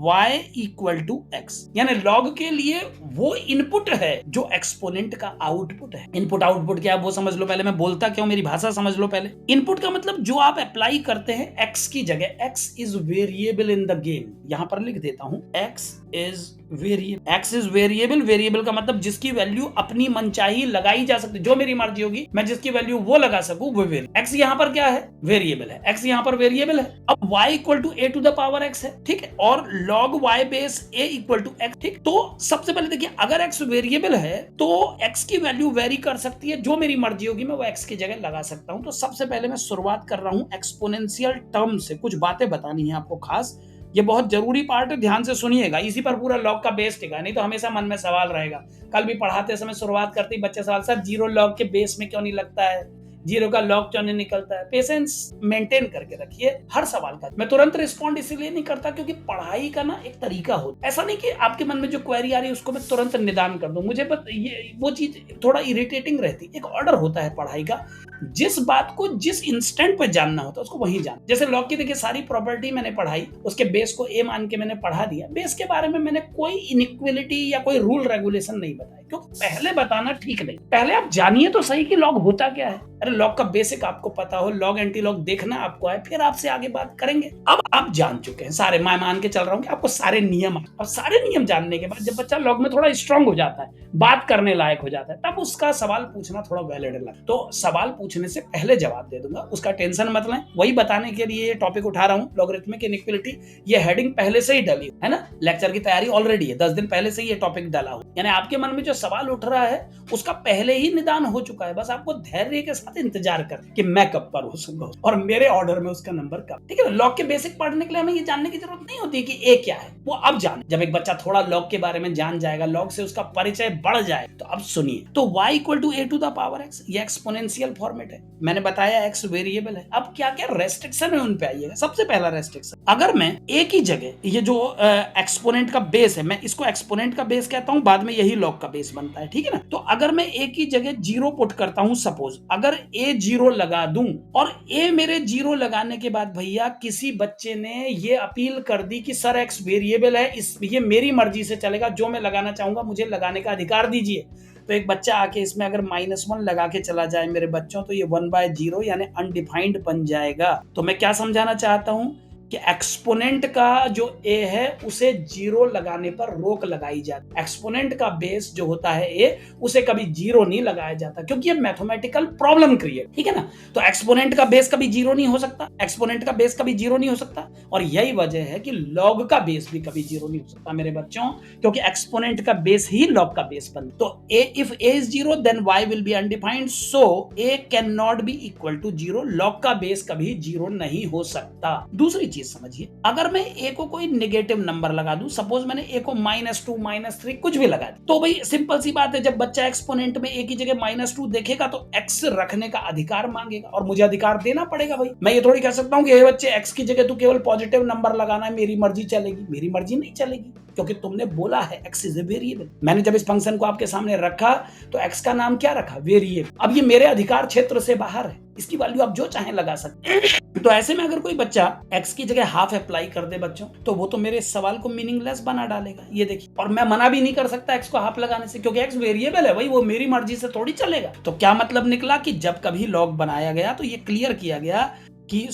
y equal to x। यानी लॉग के लिए वो इनपुट है जो एक्सपोनेंट का आउटपुट है। इनपुट आउटपुट क्या है वो समझ लो पहले, मैं बोलता क्यों, मेरी भाषा समझ लो पहले। इनपुट का मतलब जो आप अप्लाई करते हैं x की जगह। x is variable in the game, यहां पर लिख देता हूं, x is variable. x is variable, variable का मतलब जिसकी वैल्यू अपनी मनचाही लगाई जा सकती है, जो मेरी मर्जी होगी मैं जिसकी वैल्यू वो लगा सकूं, वो वेरिएबल। x यहां पर क्या है, वेरिएबल है, x यहां पर वेरिएबल है। अब y equal to a to the power x है, ठीक है, और log y base a equal to x, ठीक। तो सबसे पहले देखिए, अगर x वेरिएबल है तो x की वैल्यू वेरी कर सकती है, जो मेरी मर्जी होगी मैं वो x की जगह लगा सकता हूं। तो सबसे पहले मैं शुरुआत कर रहा हूं एक्सपोनेंशियल टर्म से। कुछ बातें बतानी है आपको खास, ये बहुत जरूरी पार्ट है, ध्यान से सुनिएगा। इसी पर पूरा लॉग का बेस टिका, नहीं तो हमेशा मन में सवाल रहेगा। कल भी पढ़ाते समय शुरुआत करते ही बच्चे सवाल, सर जीरो लॉग के बेस में क्यों नहीं लगता है, जीरो का लॉग क्यों नहीं निकलता है। पेशेंस मेंटेन करके रखिए हर सवाल का। मैं तुरंत रिस्पॉन्ड इसीलिए नहीं करता क्योंकि पढ़ाई का ना एक तरीका होता है। ऐसा नहीं कि आपके मन में जो क्वेरी आ रही है उसको मैं तुरंत निदान कर दूं, मुझे ये वो चीज थोड़ा इरिटेटिंग रहती। एक ऑर्डर होता है पढ़ाई का, जिस बात को जिस इंस्टेंट पे जानना होता है उसको वहीं जान। जैसे लॉग की देखिए सारी प्रॉपर्टी मैंने पढ़ाई, उसके बेस को ए मान के मैंने पढ़ा दिया। बेस के बारे में मैंने कोई इनइक्वालिटी या कोई रूल रेगुलेशन नहीं बताया, क्योंकि पहले बताना ठीक नहीं। पहले आप जानिए तो सही कि लॉग होता क्या है। अरे लॉग का बेसिक आपको पता हो, लॉग एंटी लॉग देखना आपको आए, फिर आपसे आगे बात करेंगे। अब आप जान चुके हैं सारे, मैं मान के चल रहा हूँ कि आपको सारे नियम, और सारे नियम जानने के बाद जब बच्चा लॉग में थोड़ा स्ट्रांग हो जाता है, बात करने लायक हो जाता है, तब उसका सवाल पूछना थोड़ा वैलिड लगता है। तो सवाल पूछने से पहले जवाब दे दूंगा, उसका टेंशन मत लें। वही बताने के लिए ये टॉपिक उठा रहा हूँ, लॉगरिथमिक इनइक्वालिटी। ये हेडिंग पहले से ही डली है ना, लेक्चर की तैयारी ऑलरेडी है, 10 दिन पहले से ही ये टॉपिक डाला हो, यानी आपके मन में जो सवाल उठ रहा है उसका पहले ही निदान हो चुका है। बस आपको धैर्य के साथ इंतजार कर कि मैं कब पर हो सकूंगा और मेरे ऑर्डर में उसका नंबर कब, ठीक है। लॉग के बेसिक पढ़ने के लिए हमें ये जानने की जरूरत नहीं होती कि ए क्या है, वो अब जाने। जब एक बच्चा थोड़ा लॉग के बारे में जान जाएगा, लॉग से उसका परिचय बढ़ जाए, तो अब सुनिए। तो y equal to a to the power x, ये एक्सपोनेंशियल फॉर्मेट है। मैंने बताया x वेरिएबल है। अब क्या क्या रेस्ट्रिक्शन है उन पे आइएगा। सबसे पहला रेस्ट्रिक्शन, अगर मैं a की जगह ये जो एक्सपोनेंट का बेस है, मैं इसको एक्सपोनेंट का बेस कहता हूं, बाद में यही लॉग का बेस बनता है, ठीक है ना। तो अगर मैं a की जगह 0 पुट करता हूं, सपोज अगर a 0 लगा दूं, और a मेरे 0 लगाने के बाद भैया किसी बच्चे ने ये अपील कर दी कि सर x वेरिएबल है, ये मेरी मर्जी से चलेगा, जो मैं लगाना चाहूंगा मुझे लगाने का अधिकार दीजिए। तो एक बच्चा आके इसमें अगर -1 लगा के चला जाए मेरे बच्चों, तो ये 1/0 यानी अनडिफाइंड बन जाएगा। तो मैं क्या समझाना चाहता हूं कि एक्सपोनेंट का जो a है उसे 0 लगाने पर रोक लगाई जाती। एक्सपोनेंट का बेस जो होता है a, उसे कभी 0 नहीं लगाया जाता, क्योंकि ये मैथमेटिकल प्रॉब्लम क्रिएट, ठीक है ना। तो एक्सपोनेंट का बेस कभी 0 नहीं हो सकता, एक्सपोनेंट का बेस कभी 0 नहीं हो सकता, और यही वजह है कि लॉग का बेस भी कभी 0 नहीं हो सकता मेरे बच्चों, क्योंकि एक्सपोनेंट का बेस ही लॉग का बेस बनता। तो if a is 0 then y will be undefined, so a cannot be equal to 0। Log का बेस कभी 0 नहीं हो सकता। दूसरी समझिए, अगर मैं a को कोई नेगेटिव नंबर लगा दूं, सपोज मैंने a को -2 -3 कुछ भी लगा दी, तो भाई सिंपल सी बात है, जब बच्चा एक्सपोनेंट में a की जगह -2 देखेगा तो x रखने का अधिकार मांगेगा, और मुझे अधिकार देना पड़ेगा। भाई मैं ये थोड़ी कह सकता हूं कि हे बच्चे x की जगह तू केवल पॉजिटिव नंबर लगाना है, मेरी मर्जी चलेगी? मेरी मर्जी नहीं चलेगी, क्योंकि तुमने बोला है x इज ए वेरिएबल। मैंने जब इस फंक्शन को आपके सामने रखा तो x का नाम क्या रखा? वेरिएबल। अब ये मेरे अधिकार क्षेत्र से बाहर है, इसकी वैल्यू आप जो चाहे लगा सकते हैं। तो ऐसे में अगर कोई बच्चा x की जगह हाफ अप्लाई कर दे बच्चों, तो वो तो मेरे सवाल को मीनिंगलेस बना डालेगा। ये देखिए, और मैं मना भी नहीं कर सकता x को हाफ लगाने से, क्योंकि x वेरिएबल है भाई, वो मेरी मर्जी से थोड़ी चलेगा। तो क्या मतलब निकला कि जब कभी लॉग बनाया गया तो ये क्लियर किया गया कि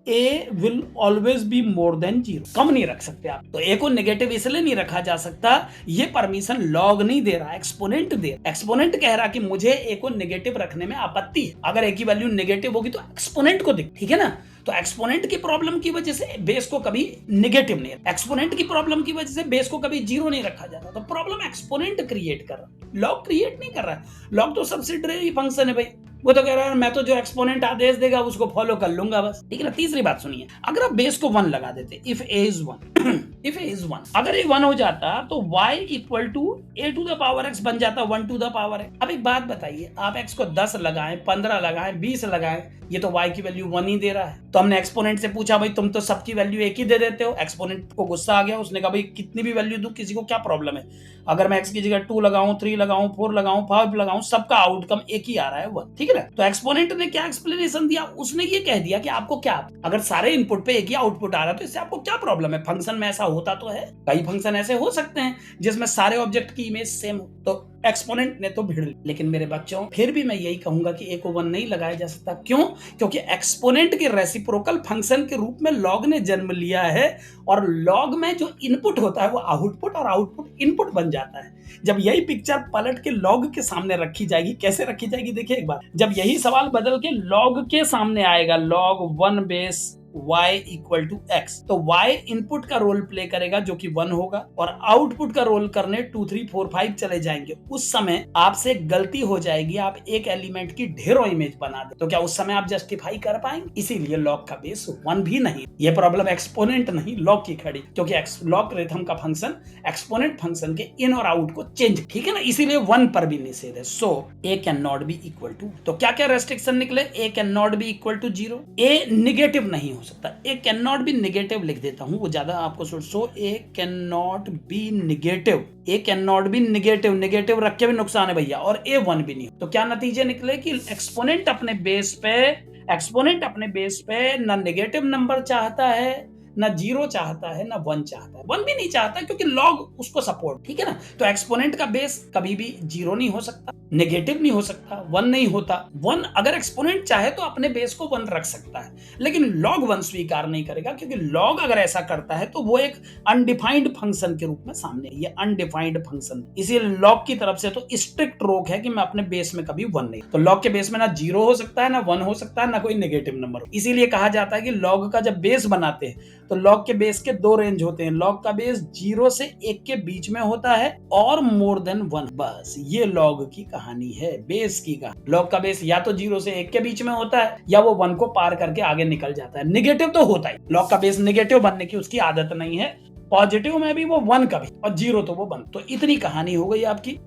a will always be more than 0, कम नहीं रख सकते आप। तो a को नेगेटिव इसलिए नहीं रखा जा सकता, ये परमिशन लॉग नहीं दे रहा, एक्सपोनेंट दे रहा। एक्सपोनेंट कह रहा कि मुझे a को नेगेटिव रखने में आपत्ति है। अगर a की वैल्यू नेगेटिव होगी तो एक्सपोनेंट को दिख, ठीक है ना। तो एक्सपोनेंट की प्रॉब्लम की वजह से बेस को कभी नेगेटिव नहीं, एक्सपोनेंट की प्रॉब्लम की वजह से बेस को कभी 0 नहीं रखा जाता। तो प्रॉब्लम एक्सपोनेंट क्रिएट कर रहा, लॉग क्रिएट नहीं कर रहा है। लॉग तो सब्सिडियरी फंक्शन है भाई, वो तो कह रहा है मैं तो जो एक्सपोनेंट आदेश देगा उसको फॉलो कर लूंगा बस, ठीक है ना। तीसरी बात सुनिए, अगर आप बेस को 1 लगा देते, if a is 1 if a is 1, अगर a 1 हो जाता तो y equal to a to the power x बन जाता 1 टू द पावर x। अब एक बात बताइए, आप x को 10 लगाएं, 15 लगाएं, 20 लगाएं, ये तो y की वैल्यू 1 ही दे रहा है। तो हमने एक्सपोनेंट से पूछा भाई तुम तो सबकी वैल्यू एक ही दे देते हो। एक्सपोनेंट को गुस्सा आ गया, उसने कहा भाई कितनी भी वैल्यू दूं, किसी को क्या प्रॉब्लम है? अगर मैं x की जगह 2 लगाऊं, 3 लगाऊं, 4 लगाऊं, 5 लगाऊं, सबका आउटकम एक ही आ रहा है 1, ठीक है ना। तो एक्सपोनेंट ने क्या एक्सप्लेनेशन दिया? उसने ये कह दिया कि आपको क्या, अगर सारे इनपुट पे एक ही आउटपुट आ रहा है तो इससे आपको क्या प्रॉब्लम है? फंक्शन में ऐसा होता तो है, कई फंक्शन ऐसे हो सकते हैं जिसमें सारे ऑब्जेक्ट की इमेज सेम हो। तो एक्सपोनेंट ने तो भिड़ ली। लेकिन मेरे बच्चों, फिर भी मैं यही कहूंगा कि a को 1 नहीं लगाया जा सकता। क्यों? क्योंकि एक्सपोनेंट के रेसिप्रोकल फंक्शन के रूप में लॉग ने जन्म लिया है, और लॉग में जो इनपुट होता है वो आउटपुट, और आउटपुट इनपुट बन जाता है। जब यही पिक्चर पलट के लॉग के सामने रखी जाएगी, कैसे रखी जाएगी देखिए एक बार, जब यही सवाल बदल के लॉग के सामने आएगा, log 1 base y equal to x, तो y इनपुट का रोल प्ले करेगा जो कि 1 होगा, और आउटपुट का रोल करने 2 3 4 5 चले जाएंगे। उस समय आपसे गलती हो जाएगी, आप एक एलिमेंट की ढेरों इमेज बना दे, तो क्या उस समय आप जस्टिफाई कर पाएंगे? इसीलिए लॉग का बेस 1 भी नहीं। ये प्रॉब्लम एक्सपोनेंट नहीं लॉग की खड़ी, क्योंकि लॉगरिथम का फंक्शन एक्सपोनेंट फंक्शन के इन और आउट को चेंज, ठीक है ना, इसीलिए 1 पर भी निषेध है। So a can not be equal to, तो क्या क्या रेस्ट्रिक्शन निकले? a can not be equal to 0, a negative नहीं हो सकता, a can not be negative लिख देता हूं, वो ज्यादा आपको so a can not be negative, a can not be negative, negative रख के भी नुकसान है भैया, और a 1 भी नहीं। तो क्या नतीजे निकले कि एक्सपोनेंट अपने बेस पे ना नेगेटिव नंबर चाहता है, ना 0 चाहता है, ना 1 चाहता है, 1 भी नहीं चाहता क्योंकि लॉग उसको सपोर्ट, ठीक है ना। तो एक्सपोनेंट का बेस कभी भी 0 नहीं हो सकता, नेगेटिव नहीं हो सकता, 1 नहीं होता। 1 अगर एक्सपोनेंट चाहे तो अपने बेस को 1 रख सकता है, लेकिन लॉग 1 स्वीकार नहीं करेगा, क्योंकि लॉग अगर ऐसा करता है तो वो एक अनडिफाइंड फंक्शन के रूप में सामने, ये अनडिफाइंड फंक्शन, इसीलिए लॉग की तरफ से तो स्ट्रिक्ट रोक है कि मैं अपने बेस में कभी 1 नहीं। तो लॉग के बेस में ना 0 हो सकता है, ना 1 हो सकता है, ना कोई नेगेटिव नंबर। इसीलिए कहा जाता है कि लॉग का जब बेस बनाते हैं तो लॉग के बेस के 2 रेंज होते हैं। लॉग का बेस 0 से 1 के बीच में होता है, और मोर देन 1। बस ये लॉग की कहानी है, बेस की कहानी। लॉग का बेस या तो 0 से 1 के बीच में होता है, या वो 1 को पार करके आगे निकल जाता है। नेगेटिव तो होता ही, लॉग का बेस नेगेटिव बनने की उसकी आदत नहीं है, पॉजिटिव में भी वो 1 कभी, और 0 तो वो 1। तो इतनी कहानी हो गई आपकी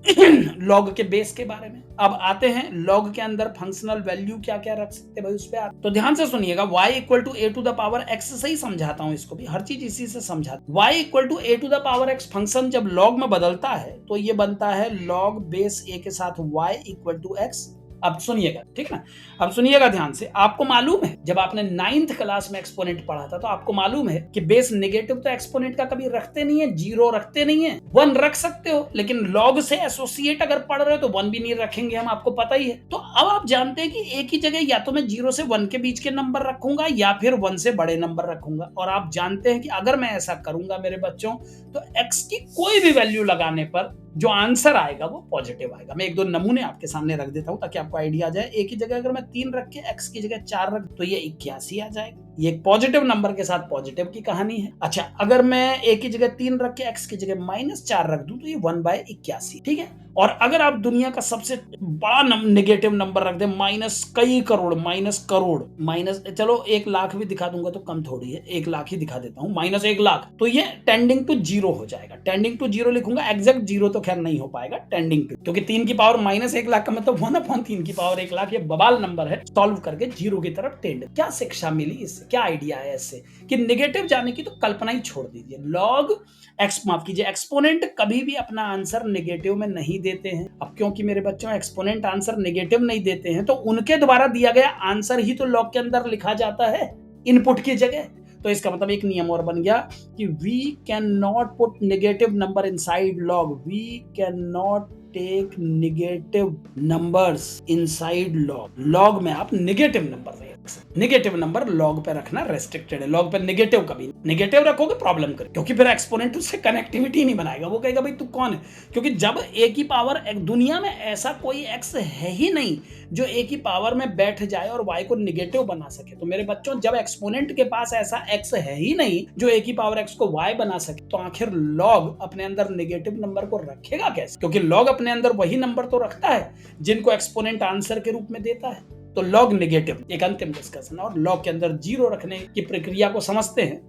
लॉग के बेस के बारे में। अब आते हैं लॉग के अंदर फंक्शनल वैल्यू क्या क्या रख सकते हैं भाई, उस पे तो ध्यान से सुनिएगा। y equal to a to the power x से ही समझाता हूं इसको भी, हर चीज इसी से समझाता। y equal to a to the power x function जब लॉग में बदलता है तो ये बनता है लॉग बेस a के साथ y इक्वल टू x। अब सुनिएगा, ठीक है ना, अब सुनिएगा ध्यान से। आपको मालूम है जब आपने 9th क्लास में एक्सपोनेंट पढ़ा था तो आपको मालूम है कि बेस नेगेटिव तो एक्सपोनेंट का कभी रखते नहीं है, 0 रखते नहीं है, 1 रख सकते हो, लेकिन लॉग से एसोसिएट अगर पढ़ रहे हो तो 1 भी नहीं रखेंगे हम, आपको पता ही है। तो अब आप जानते हैं कि एक ही जगह या तो मैं 0 से 1 के बीच के नंबर रखूंगा, या फिर 1 से बड़े नंबर रखूंगा। और आप जानते हैं कि अगर मैं ऐसा करूंगा मेरे बच्चों, तो x की कोई भी वैल्यू लगाने पर जो आंसर आएगा वो पॉजिटिव आएगा। मैं 1-2 नमूने आपके सामने रख देता हूं ताकि आपको आइडिया आ जाए। एक ही जगह अगर मैं 3 रख के x की जगह 4 रख, तो ये 81 आ जाएगा। ये एक पॉजिटिव नंबर के साथ पॉजिटिव की कहानी है। अच्छा, अगर मैं एक ही जगह 3 रख के x की जगह -4 रख दूं तो ये 1/81, ठीक है। और अगर आप दुनिया का सबसे बड़ा नेगेटिव नंबर रख दे, माइनस कई करोड़, माइनस चलो 1 लाख भी दिखा दूंगा तो कम थोड़ी है, 1 लाख ही दिखा देता हूं, -1 लाख, तो ये टेंडिंग टू 0 हो जाएगा। टेंडिंग टू 0 लिखूंगा, एग्जैक्ट 0 तो खैर नहीं हो पाएगा, टेंडिंग टू, क्योंकि 3 की पावर -1 लाख का मतलब 1/3 की पावर 1 लाख, ये बवाल नंबर है। सॉल्व करके 0 की तरफ टेंड। क्या शिक्षा मिली इससे? से क्या आइडिया है इससे कि नेगेटिव जाने की तो कल्पना ही छोड़ दीजिए। लॉग एक्स माफ कीजिए एक्सपोनेंट कभी भी अपना आंसर नेगेटिव में नहीं देते हैं। अब क्योंकि मेरे बच्चों एक्सपोनेंट आंसर नेगेटिव नहीं देते हैं तो उनके द्वारा दिया गया आंसर ही तो लॉग के अंदर लिखा जाता है इनपुट की जगह। तो इसका मतलब एक नियम और बन गया कि we can not put negative number inside log, we can not take negative numbers inside log. Log में आप नेगेटिव नंबर नहीं रख सकते, नेगेटिव नंबर लॉग पे रखना रेस्ट्रिक्टेड है। लॉग पे नेगेटिव कभी नेगेटिव रखोगे प्रॉब्लम करे, क्योंकि फिर एक्सपोनेंट उससे कनेक्टिविटी नहीं बनाएगा, वो कहेगा भाई तू कौन है। क्योंकि जब ए की पावर दुनिया में ऐसा कोई एक्स है ही नहीं जो ए की पावर में बैठ जाए और वाई को नेगेटिव बना सके। तो मेरे बच्चों जब एक्सपोनेंट के पास ऐसा एक्स है ही नहीं जो ए की पावर एक्स को वाई बना सके, तो आखिर लॉग अपने अंदर नेगेटिव नंबर को रखेगा कैसे? क्योंकि लॉग अपने अंदर वही नंबर तो रखता है जिनको एक्सपोनेंट आंसर के रूप में देता है। तो लॉग नेगेटिव एक अंतिम डिस्कशन। और लॉग के अंदर जीरो रखने की प्रक्रिया को समझते हैं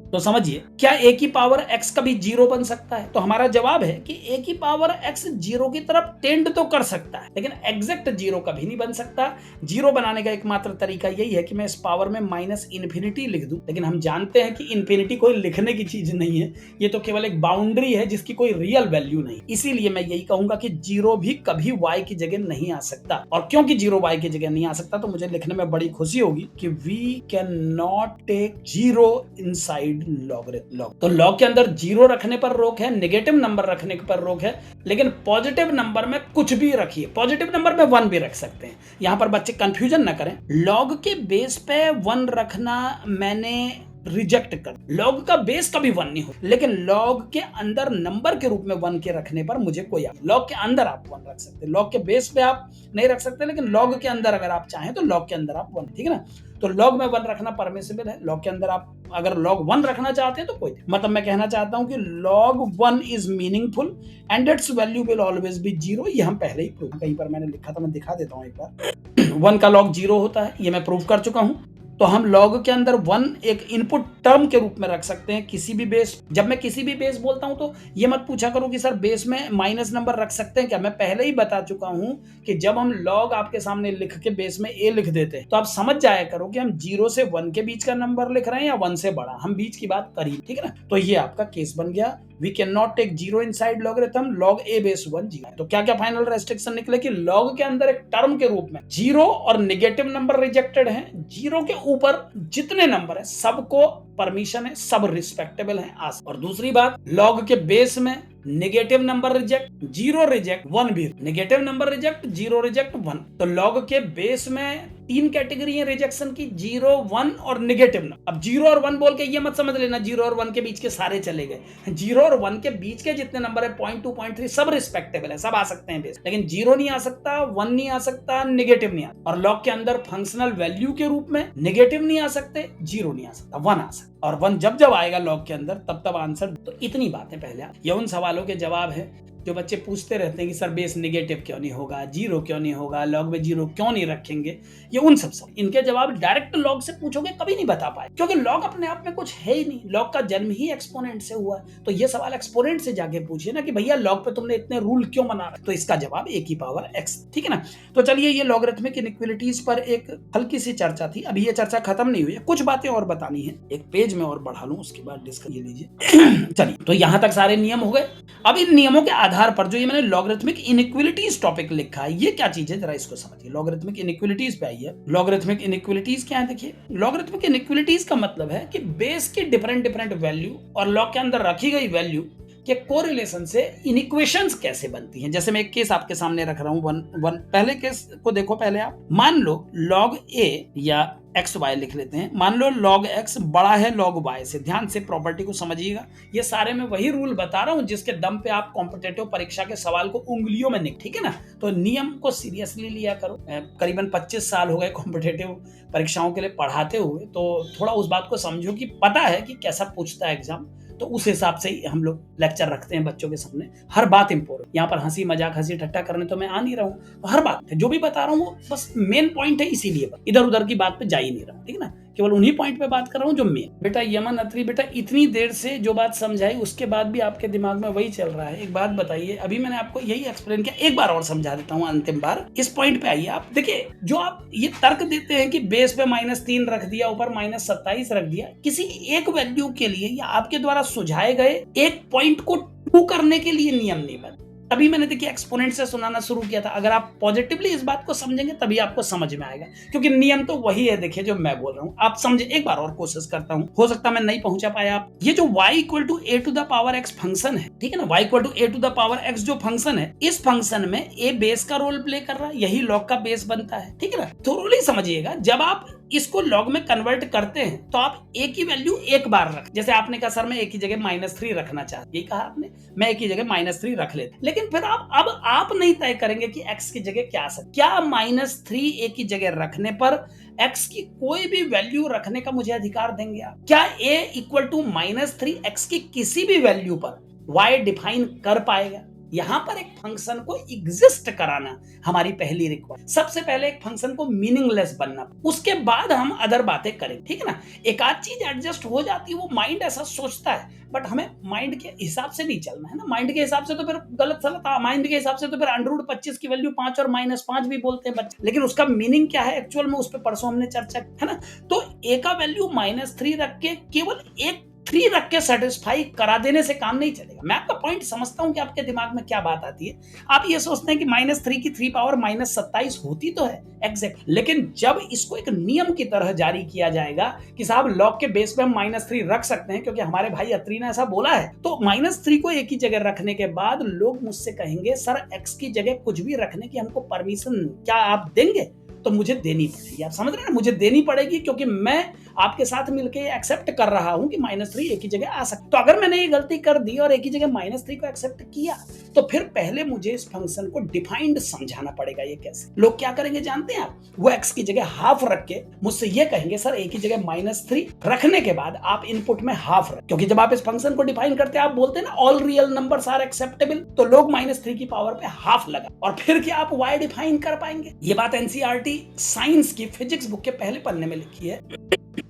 तो समझिए, क्या ए की पावर एक्स कभी जीरो बन सकता है? तो हमारा जवाब है कि ए की पावर एक्स जीरो की तरफ टेंड तो कर सकता है, लेकिन एग्जैक्ट जीरो कभी नहीं बन सकता। जीरो बनाने का एकमात्र तरीका यही है कि मैं इस पावर में माइनस इन्फिनिटी लिख दूं, लेकिन हम जानते हैं कि इन्फिनिटी कोई लिखने की चीज नहीं है, ये तो केवल एक बाउंड्री है जिसकी कोई रियल वैल्यू नहीं। इसीलिए मैं यही कहूंगा कि जीरो भी कभी वाई की जगह नहीं आ सकता। और क्योंकि जीरो वाई की जगह नहीं आ सकता तो मुझे लिखने में बड़ी खुशी होगी कि we can not take zero inside logarithm. तो लॉग के अंदर जीरो रखने पर रोक है, नेगेटिव नंबर रखने पर रोक है, लेकिन पॉजिटिव नंबर में कुछ भी रखिए। पॉजिटिव नंबर में 1 भी रख सकते हैं। यहां पर बच्चे कंफ्यूजन ना करें, लॉग के बेस पे 1 रखना मैंने रिजेक्ट कर। लॉग का बेस कभी 1 नहीं हो, लेकिन लॉग के अंदर नंबर के रूप में 1 के रखने पर मुझे कोई लॉग के अंदर आप 1 रख सकते हैं। लॉग के बेस पे आप नहीं रख सकते, लेकिन लॉग के अंदर अगर आप चाहें तो लॉग के अंदर आप 1, ठीक है ना। तो लॉग में 1 रखना परमिसिबल है। लॉग के अंदर आप अगर log 1 रखना चाहते हैं तो कोई, मतलब मैं कहना चाहता हूं कि log 1 is meaningful and it's value will always be 0। ये हम पहले ही प्रूव, कहीं पर मैंने लिखा था, मैं दिखा देता हूं एक बार। 1 का log 0 होता है, ये मैं प्रूव कर चुका हूं। तो हम log के अंदर 1 एक इनपुट टर्म के रूप में रख सकते हैं किसी भी बेस। जब मैं किसी भी बेस बोलता हूं तो ये मत पूछा करो कि सर बेस में माइनस नंबर रख सकते हैं क्या। मैं पहले ही बता चुका हूं कि जब हम log आपके सामने लिख के बेस में a लिख देते हैं तो आप समझ जाया करो कि हम 0 से 1 के बीच का नंबर लिख रहे हैं या 1 से बड़ा, हम बीच की बात करी, ठीक है ना। तो ये आपका केस बन गया, we can not take zero inside logarithm, log a base 1 0। तो क्या क्या फाइनल रेस्ट्रिक्शन निकले कि log के अंदर एक टर्म के रूप में जीरो और नेगेटिव नंबर रिजेक्टेड है। जीरो के ऊपर जितने नंबर है सबको परमिशन है, सब रिस्पेक्टेबल है। और दूसरी बात, log के बेस में negative number reject, zero reject, 1 भी, negative number reject, zero reject, 1। तो log के बेस में 3 कैटेगरी है रिजेक्शन की, 0, 1 और नेगेटिव नंबर। अब 0 और 1 बोल के ये मत समझ लेना 0 और 1 के बीच के सारे चले गए। 0 और 1 के बीच के जितने नंबर है 0.2, 0.3 सब रिस्पेक्टेबल है, सब आ सकते हैं बेस, लेकिन 0 नहीं आ सकता, 1 नहीं आ सकता, नेगेटिव नहीं आ सकता। और log के अंदर फंक्शनल वैल्यू के रूप में नेगेटिव नहीं आ सकते, 0 नहीं आ सकता, 1 आ सकता। और 1 जब जब आएगा log के अंदर तब आंसर। तो इतनी बातें पहले ये उन सवालों के जवाब है जो बच्चे पूछते रहते हैं कि सर बेस नेगेटिव क्यों नहीं होगा, जीरो क्यों नहीं होगा, log में जीरो क्यों नहीं रखेंगे। ये उन सब इनके जवाब डायरेक्ट log से पूछोगे कभी नहीं बता पाए, क्योंकि log अपने आप में कुछ है ही नहीं। log का जन्म ही एक्सपोनेंट से हुआ है। तो ये सवाल एक्सपोनेंट से जाके पूछिए ना कि भैया log पे तुमने इतने रूल क्यों बना रहे, तो इसका जवाब a की पावर x, ठीक है ना। तो चलिए, ये लॉगरिथमिक इनइक्वालिटीज पर एक हल्की सी चर्चा थी, अभी ये चर्चा खत्म नहीं हुई है, कुछ बातें और बतानी है। एक पेज में और बढ़ा लूं, उसके बाद डिस्कस ये लीजिए। चलिए, तो यहां तक सारे नियम हो गए। अब इन नियमों के आधार पर जो ये मैंने लॉगरिथमिक इनइक्वालिटीज टॉपिक लिखा है, ये क्या चीज है जरा इसको समझिए। लॉगरिथमिक इनइक्वालिटीज पे आइए। लॉगरिथमिक इनइक्वालिटीज क्या है देखिए। लॉगरिथमिक इनइक्वालिटीज का मतलब है कि बेस की डिफरेंट वैल्यू और लॉग के अंदर रखी गई वैल्यू के कोरिलेशन से इनइक्वेशंस कैसे बनती हैं। जैसे मैं एक केस आपके सामने रख रहा हूं, वन। पहले केस को देखो पहले आप। मान लो log a या xy लिख लेते हैं। मान लो log x बड़ा है log y से। ध्यान से प्रॉपर्टी को समझिएगा। ये सारे मैं वही रूल बता रहा हूं जिसके दम पे आप कॉम्पिटिटिव परीक्षा के सवाल को उंगलियों में ठीक है ना। तो नियम को सीरियसली लिया करो। करीबन 25 साल हो गए कॉम्पिटिटिव परीक्षाओं के लिए पढ़ाते हुए, तो थोड़ा उस बात को समझो कि पता है कि कैसा पूछता है एग्जाम, तो उस हिसाब से ही हम लोग लेक्चर रखते हैं बच्चों के सामने। हर बात इंपॉर्टेंट, यहाँ पर हंसी मजाक हंसी ठट्टा करने तो मैं आ नहीं रहा हूँ। तो हर बात जो भी बता रहा हूँ वो बस मेन पॉइंट है, इसीलिए इधर उधर की बात पे जा ही नहीं रहा हूँ, ठीक है ना। केवल उन्हीं पॉइंट पे बात कर रहा हूँ जो मेन। बेटा यमन अत्री, बेटा इतनी देर से जो बात समझाई उसके बाद भी आपके दिमाग में वही चल रहा है। एक बात बताइए, अभी मैंने आपको यही एक्सप्लेन किया, एक बार और समझा देता हूँ अंतिम बार। इस पॉइंट पे आइए आप। देखिए, जो आप ये तर्क देते हैं कि बेस पे -3 रख दिया, ऊपर -27 रख दिया, किसी एक वैल्यू के लिए या आपके द्वारा सुझाए गए एक पॉइंट को ट्रू करने के लिए नियम नहीं बने। तभी मैंने देखिए एक्सपोनेंट से सुनाना शुरू किया था। अगर आप पॉजिटिवली इस बात को समझेंगे तभी आपको समझ में आएगा, क्योंकि नियम तो वही है। देखिए जो मैं बोल रहा हूँ आप समझे। एक बार और कोशिश करता हूँ, हो सकता मैं नहीं पहुंचा पाया आप। ये जो y = a⁴x फंक्शन है, ठीक है ना, y = a⁴x जो फंक्शन है, इस फंक्शन में a बेस का रोल प्ले कर रहा है, यही लॉग का बेस बनता है, ठीक है ना। थोड़ा समझिएगा, जब आप इसको लॉग में कन्वर्ट करते हैं तो आप a की वैल्यू एक बार रख, जैसे आपने कहा सर मैं a की जगह -3 रखना चाहते, यही कहा आपने, मैं a की जगह -3 रख लेता। लेकिन फिर आप नहीं तय करेंगे कि x की जगह क्या सकता, क्या -3 a की जगह रखने पर x की कोई भी वैल्यू रखने का मुझे अधिकार देंगे आप? क्या a = -3 x की किसी भी वैल्यू पर y डिफाइन कर पाएगा? यहां पर एक फंक्शन को एग्जिस्ट कराना हमारी पहली रिक्वायरमेंट। सबसे पहले एक फंक्शन को मीनिंगलेस बनना, उसके बाद हम अदर बातें करें, ठीक है ना। एक आध चीज एडजस्ट हो जाती है, वो माइंड ऐसा सोचता है, बट हमें माइंड के हिसाब से नहीं चलना है ना। माइंड के हिसाब से तो फिर गलत सलत, माइंड के हिसाब से तो फिर √25 की वैल्यू 5 और -5 भी बोलते हैं बच्चे, लेकिन उसका मीनिंग क्या है एक्चुअल में, उस पर परसों हमने चर्चा है ना। तो a का वैल्यू -3 रख के केवल एक 3 रख के सेटिस्फाई करा देने से काम नहीं चलेगा। मैं आपका पॉइंट समझता हूं कि आपके दिमाग में क्या बात आती है। आप ये सोचते हैं कि -3 की 3 पावर -27 होती तो है एग्जैक्ट, लेकिन जब इसको एक नियम की तरह जारी किया जाएगा कि साहब लॉग के बेस पे हम -3 रख सकते हैं क्योंकि हमारे भाई अत्री ने ऐसा बोला है, तो -3 को एक ही जगह रखने के बाद लोग मुझसे कहेंगे सर x की जगह कुछ भी रखने की हमको परमिशन क्या आप देंगे? तो मुझे देनी पड़ेगी। आप समझ रहे हैं, मुझे देनी पड़ेगी क्योंकि मैं आपके साथ मिलकर एक्सेप्ट कर रहा हूं कि -3 एक ही जगह आ सकता। तो अगर मैंने ये गलती कर दी और एक ही जगह -3 को एक्सेप्ट किया, तो फिर पहले मुझे इस फंक्शन को डिफाइंड समझाना पड़ेगा। ये कैसे? लोग क्या करेंगे जानते हैं आप? वो x की जगह हाफ रख के मुझसे ये कहेंगे सर एक ही जगह -3 रखने के बाद आप इनपुट में हाफ रख, क्योंकि जब आप इस फंक्शन को डिफाइन करते हैं आप बोलते हैं ना all real numbers are acceptable, तो लोग -3 की पावर पे हाफ लगा और फिर क्या आप y डिफाइन कर पाएंगे? ये बात एनसीईआरटी साइंस की फिजिक्स बुक के पहले पन्ने में लिखी है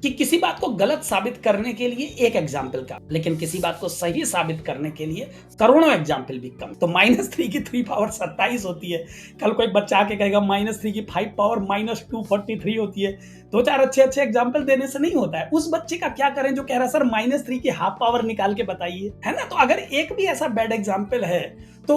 कि किसी बात को गलत साबित करने के लिए एक एग्जाम्पल का, लेकिन किसी बात को सही साबित करने के लिए करोड़ों एग्जाम्पल भी कम। तो -3 की 3 पावर 27 होती है, कल कोई बच्चा आके कहेगा -3 की 5 पावर -243 होती है। दो चार अच्छे एग्जाम्पल देने से नहीं होता है। उस बच्चे का क्या करें जो कह रहा सर -3 की हाफ पावर निकाल के बताइए, है ना। तो अगर एक भी ऐसा बैड एग्जाम्पल है तो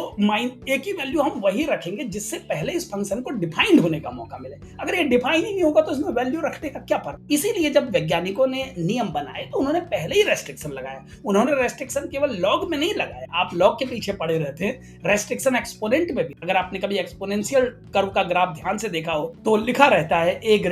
a की वैल्यू हम वही रखेंगे जिससे पहले इस फंक्शन को डिफाइंड होने का मौका मिले। अगर ये डिफाइन ही नहीं होगा तो इसमें वैल्यू रखने का क्या फर्क। इसीलिए जब वैज्ञानिकों ने नियम बनाए तो उन्होंने पहले ही रेस्ट्रिक्शन लगाया। उन्होंने रेस्ट्रिक्शन केवल लॉग में नहीं लगाया, आप लॉग के पीछे पड़े रहते हैं, रेस्ट्रिक्शन एक्सपोनेंट में भी। अगर आपने कभी एक्सपोनेंशियल कर्व का ग्राफ ध्यान से देखा हो तो लिखा रहता है a >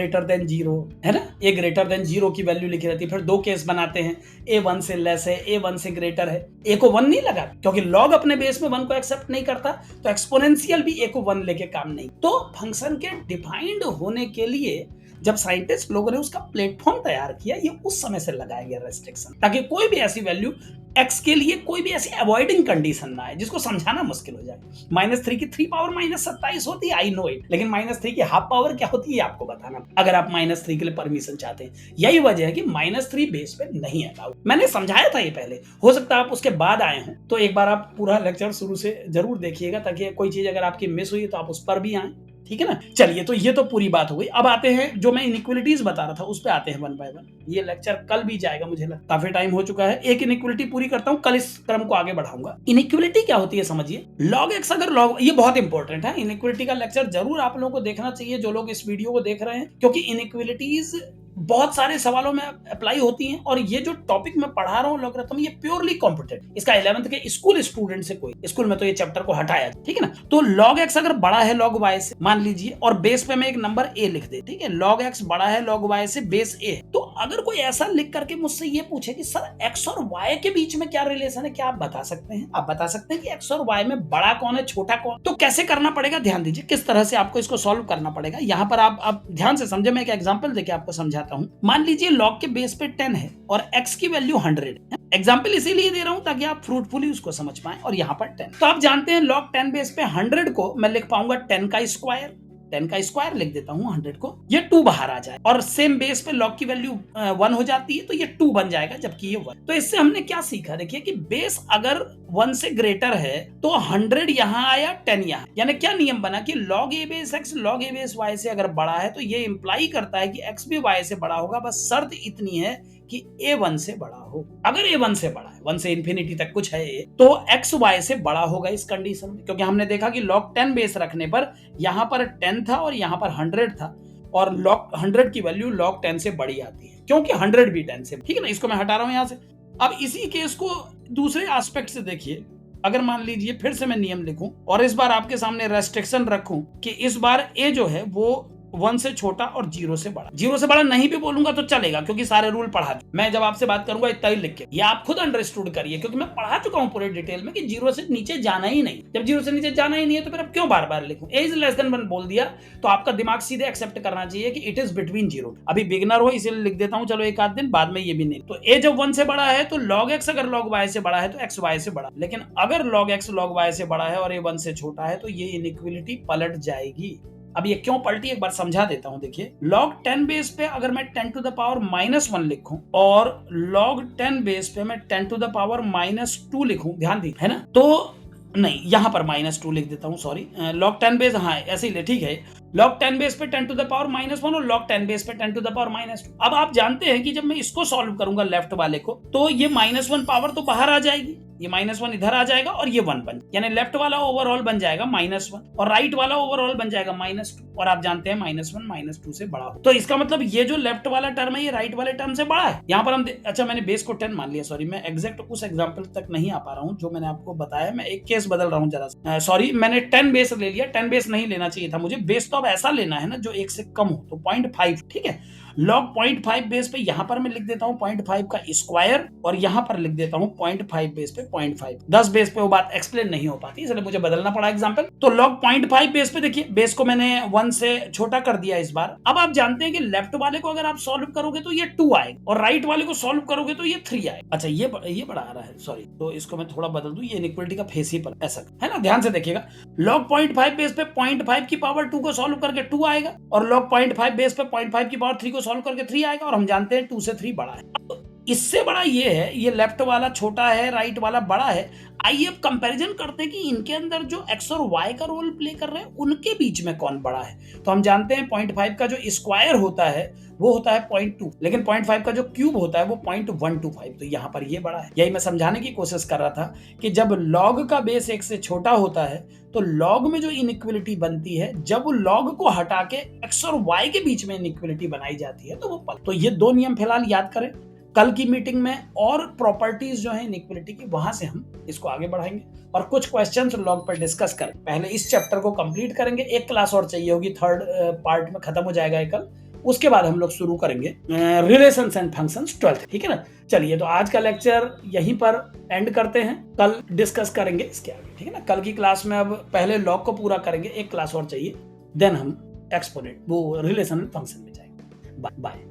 0, है ना। a > 0 की वैल्यू लिखी रहती है। फिर दो केस बनाते हैं, a 1 से लेस है, a 1 से ग्रेटर है। a को 1 नहीं लगा क्योंकि लॉग अपने बेस में 1 को एक्सेप्ट नहीं करता, तो एक्सपोनेंशियल भी a को 1 लेके काम नहीं। तो फंक्शन के डिफाइंड होने के लिए जब साइंटिस्ट लोगों ने उसका प्लेटफॉर्म तैयार किया, ये उस समय से लगाया गया रेस्ट्रिक्शन, ताकि कोई भी ऐसी वैल्यू x के लिए कोई भी ऐसी अवॉइडिंग कंडीशन ना आए जिसको समझाना मुश्किल हो जाए। -3 की 3 पावर -27 होती है, आई नो इट, लेकिन -3 की हाफ पावर क्या होती है आपको बताना, अगर आप -3 के लिए परमिशन चाहते हैं। यही वजह है कि -3 बेस पे नहीं है। मैंने समझाया था ये पहले, हो सकता है आप उसके बाद आए हों, तो एक बार आप पूरा लेक्चर शुरू से जरूर देखिएगा ताकि कोई चीज अगर आपकी मिस हुई तो आप उस पर भी आए, ठीक है ना। चलिए, तो ये तो पूरी बात हो गई। अब आते हैं जो मैं इनइक्वालिटीज बता रहा था उस पे आते हैं वन बाय वन। ये लेक्चर कल भी जाएगा, मुझे लगता है काफी टाइम हो चुका है। एक इनइक्वालिटी पूरी करता हूं, कल इस क्रम को आगे बढ़ाऊंगा। इनइक्वालिटी क्या होती है समझिए। log x अगर log, ये बहुत इंपॉर्टेंट है, इनइक्वालिटी का लेक्चर जरूर आप लोगों को देखना चाहिए जो लोग इस वीडियो को देख रहे हैं, क्योंकि इनइक्वालिटीज बहुत सारे सवालों में अप्लाई होती हैं। और ये जो टॉपिक मैं पढ़ा रहा हूँ लॉगरिथम, ये प्योरली कॉम्पिटेंट, इसका 11th के स्कूल स्टूडेंट से कोई, स्कूल में तो ये चैप्टर को हटाया, ठीक है ना। तो log x अगर बड़ा है log y से, मान लीजिए, और बेस पे मैं एक नंबर a लिख दे, ठीक है, log x बड़ा है log y से, बेस a है, तो अगर कोई ऐसा लिख करके मुझसे ये पूछे कि सर x और y के बीच में क्या रिलेशन है, क्या आप बता सकते हैं? आप बता सकते हैं कि x और y में बड़ा कौन है, छोटा कौन? तो कैसे करना पड़ेगा, ध्यान दीजिए किस तरह से आपको इसको सॉल्व करना पड़ेगा। यहाँ पर आप ध्यान से समझे, मैं एक एग्जाम्पल देके आपको समझाता हूँ। मान लीजिए log के बेस पे 10 है और x की वैल्यू 100 है। एग्जाम्पल इसीलिए दे रहा हूं ताकि आप फ्रूटफुली उसको समझ पाएं। और यहाँ पर 10, तो आप जानते हैं log 10 बेस पे 100 को मैं लिख पाऊंगा 10 का स्क्वायर, 10 का स्क्वायर लिख देता हूँ 100 को, ये 2 बाहर आ जाए और सेम बेस पे log की वैल्यू 1 हो जाती है तो ये 2 बन जाएगा जबकि ये 1। तो इससे हमने क्या सीखा, देखिए कि बेस अगर 1 से ग्रेटर है तो 100 यहाँ आया, 10 यहाँ, यानी क्या नियम बना कि log a base x log a base y से अगर बड़ा है तो ये इंप्लाई करता है कि x भी y से बड़ा होगा, बस शर्त इतनी है कि a 1 से बड़ा हो। अगर a 1 से बड़ा है, 1 से इंफिनिटी तक कुछ है a, तो x y से बड़ा होगा इस कंडीशन में, क्योंकि हमने देखा कि log 10 बेस रखने पर यहाँ पर 10 था और यहाँ पर 100 था और log 100 की वैल्यू log 10 से बड़ी आती है क्योंकि 100 भी 10 से, ठीक है ना। इसको मैं हटा रहा हूं यहां से। अब इसी केस को दूसरे एस्पेक्ट से देखिए, अगर मान लीजिए फिर से मैं नियम लिखूं और इस बार आपके सामने रेस्ट्रिक्शन रखूं कि इस बार a जो है वो 1 से छोटा और 0 से बड़ा, 0 से बड़ा नहीं भी बोलूंगा तो चलेगा क्योंकि सारे रूल पढ़ा दिए। मैं जब आपसे बात करूंगा इतना ही लिख के, ये आप खुद अंडरस्टूड करिए क्योंकि मैं पढ़ा चुका हूं पूरे डिटेल में कि 0 से नीचे जाना ही नहीं। जब 0 से नीचे जाना ही नहीं है तो फिर अब क्यों बार बार लिखूं। a इज लेस देन 1 बोल दिया तो आपका दिमाग सीधे एक्सेप्ट करना चाहिए कि इट इज बिटवीन 0। अभी बिगनर हो इसलिए लिख देता हूं, चलो एक आध दिन बाद में ये भी नहीं। तो a जब 1 से बड़ा है तो log x अगर log y से बड़ा है तो x y से बड़ा, लेकिन अगर log x log y से बड़ा है और a 1 से छोटा है तो ये इनइक्वालिटी पलट जाएगी। अब ये क्यों पलटी एक बार समझा देता हूं। देखिए log 10 बेस पे अगर मैं 10 टू द पावर -1 लिखूं और log 10 बेस पे मैं 10 टू द पावर -2 लिखूं, ध्यान दी है ना, तो नहीं यहां पर -2 लिख देता हूं, सॉरी। log 10 बेस, हाँ ऐसे ही ले, ठीक है। log 10 बेस पे 10 टू द पावर -1 और log 10 बेस पे 10 टू द पावर -2। अब आप जानते हैं कि जब मैं इसको सॉल्व करूंगा लेफ्ट वाले को तो ये -1 पावर तो बाहर आ जाएगी, ये -1 इधर आ जाएगा और ये 1 बन, यानी लेफ्ट वाला ओवरऑल बन जाएगा -1 और राइट वाला ओवरऑल बन जाएगा -2। और आप जानते हैं -1 -2 से बड़ा हो, तो इसका मतलब ये जो लेफ्ट वाला टर्म है ये राइट वाले टर्म से बड़ा है। यहाँ पर हम अच्छा मैंने बेस को 10 मान लिया, सॉरी मैं एग्जैक्ट उस एग्जांपल तक नहीं आ पा रहा हूँ जो मैंने आपको बताया, मैं एक केस बदल रहा हूँ जरा, सॉरी मैंने 10 बेस ले लिया, 10 बेस नहीं लेना चाहिए था मुझे, बेस तो अब ऐसा लेना है ना जो 1 से कम हो, तो 0.5, ठीक है। log 0.5 बेस पे यहां पर मैं लिख देता हूं 0.5 का स्क्वायर और यहां पर लिख देता हूं 0.5 बेस पे 0.5। 10 बेस पे वो बात एक्सप्लेन नहीं हो पाती इसलिए मुझे बदलना पड़ा एग्जांपल। तो log 0.5 बेस पे देखिए बेस को मैंने 1 से छोटा कर दिया इस बार। अब आप जानते हैं कि लेफ्ट वाले को अगर आप सॉल्व करोगे तो ये 2 आएगा और राइट वाले को सॉल्व करोगे तो ये 3 आएगा। अच्छा ये बड़ा आ रहा है, सॉरी, तो इसको मैं थोड़ा बदल दूं, ये इनइक्वालिटी का फेस ही पर ऐसा है ना, ध्यान से देखिएगा। log 0.5 बेस पे 0.5 की पावर 2 को सॉल्व करके 2 आएगा और log 0.5 बेस पे 0.5 की पावर 3 को सॉल्व करके 3 आएगा और हम जानते हैं 2 से 3 बड़ा है। इससे बड़ा ये है, ये लेफ्ट वाला छोटा है, राइट वाला बड़ा है। आइए अब कंपैरिजन करते हैं कि इनके अंदर जो x और y का रोल प्ले कर रहे हैं उनके बीच में कौन बड़ा है। तो हम जानते हैं 0.5 का जो स्क्वायर होता है वो होता है 0.2, लेकिन 0.5 का जो क्यूब होता है वो 0.125, तो यहाँ पर ये बड़ा है। यही मैं समझाने की कोशिश कर रहा था कि जब log का बेस 1 से छोटा होता है तो log में जो इनइक्वालिटी बनती है, जब log को हटा के x और y के बीच में इनइक्वालिटी बनाई जाती है तो वो पल। तो ये 2 नियम फिलहाल याद करें, कल की मीटिंग में और प्रॉपर्टीज जो है इनइक्वालिटी की वहां से हम इसको आगे बढ़ाएंगे और कुछ क्वेश्चंस लॉग पर डिस्कस करें। पहले इस चैप्टर को कंप्लीट करेंगे, एक क्लास और चाहिए होगी, थर्ड पार्ट में खत्म हो जाएगा कल। उसके बाद हम लोग शुरू करेंगे रिलेशंस एंड फंक्शंस 12th, ठीक है ना। चलिए तो आज का लेक्चर यहीं पर एंड करते हैं, कल डिस्कस करेंगे इसके आगे, ठीक है ना। कल की क्लास में अब पहले लॉग को पूरा करेंगे, एक क्लास और चाहिए, देन हम एक्सपोनेंट वो रिलेशन एंड फंक्शन में जाएंगे। बाय।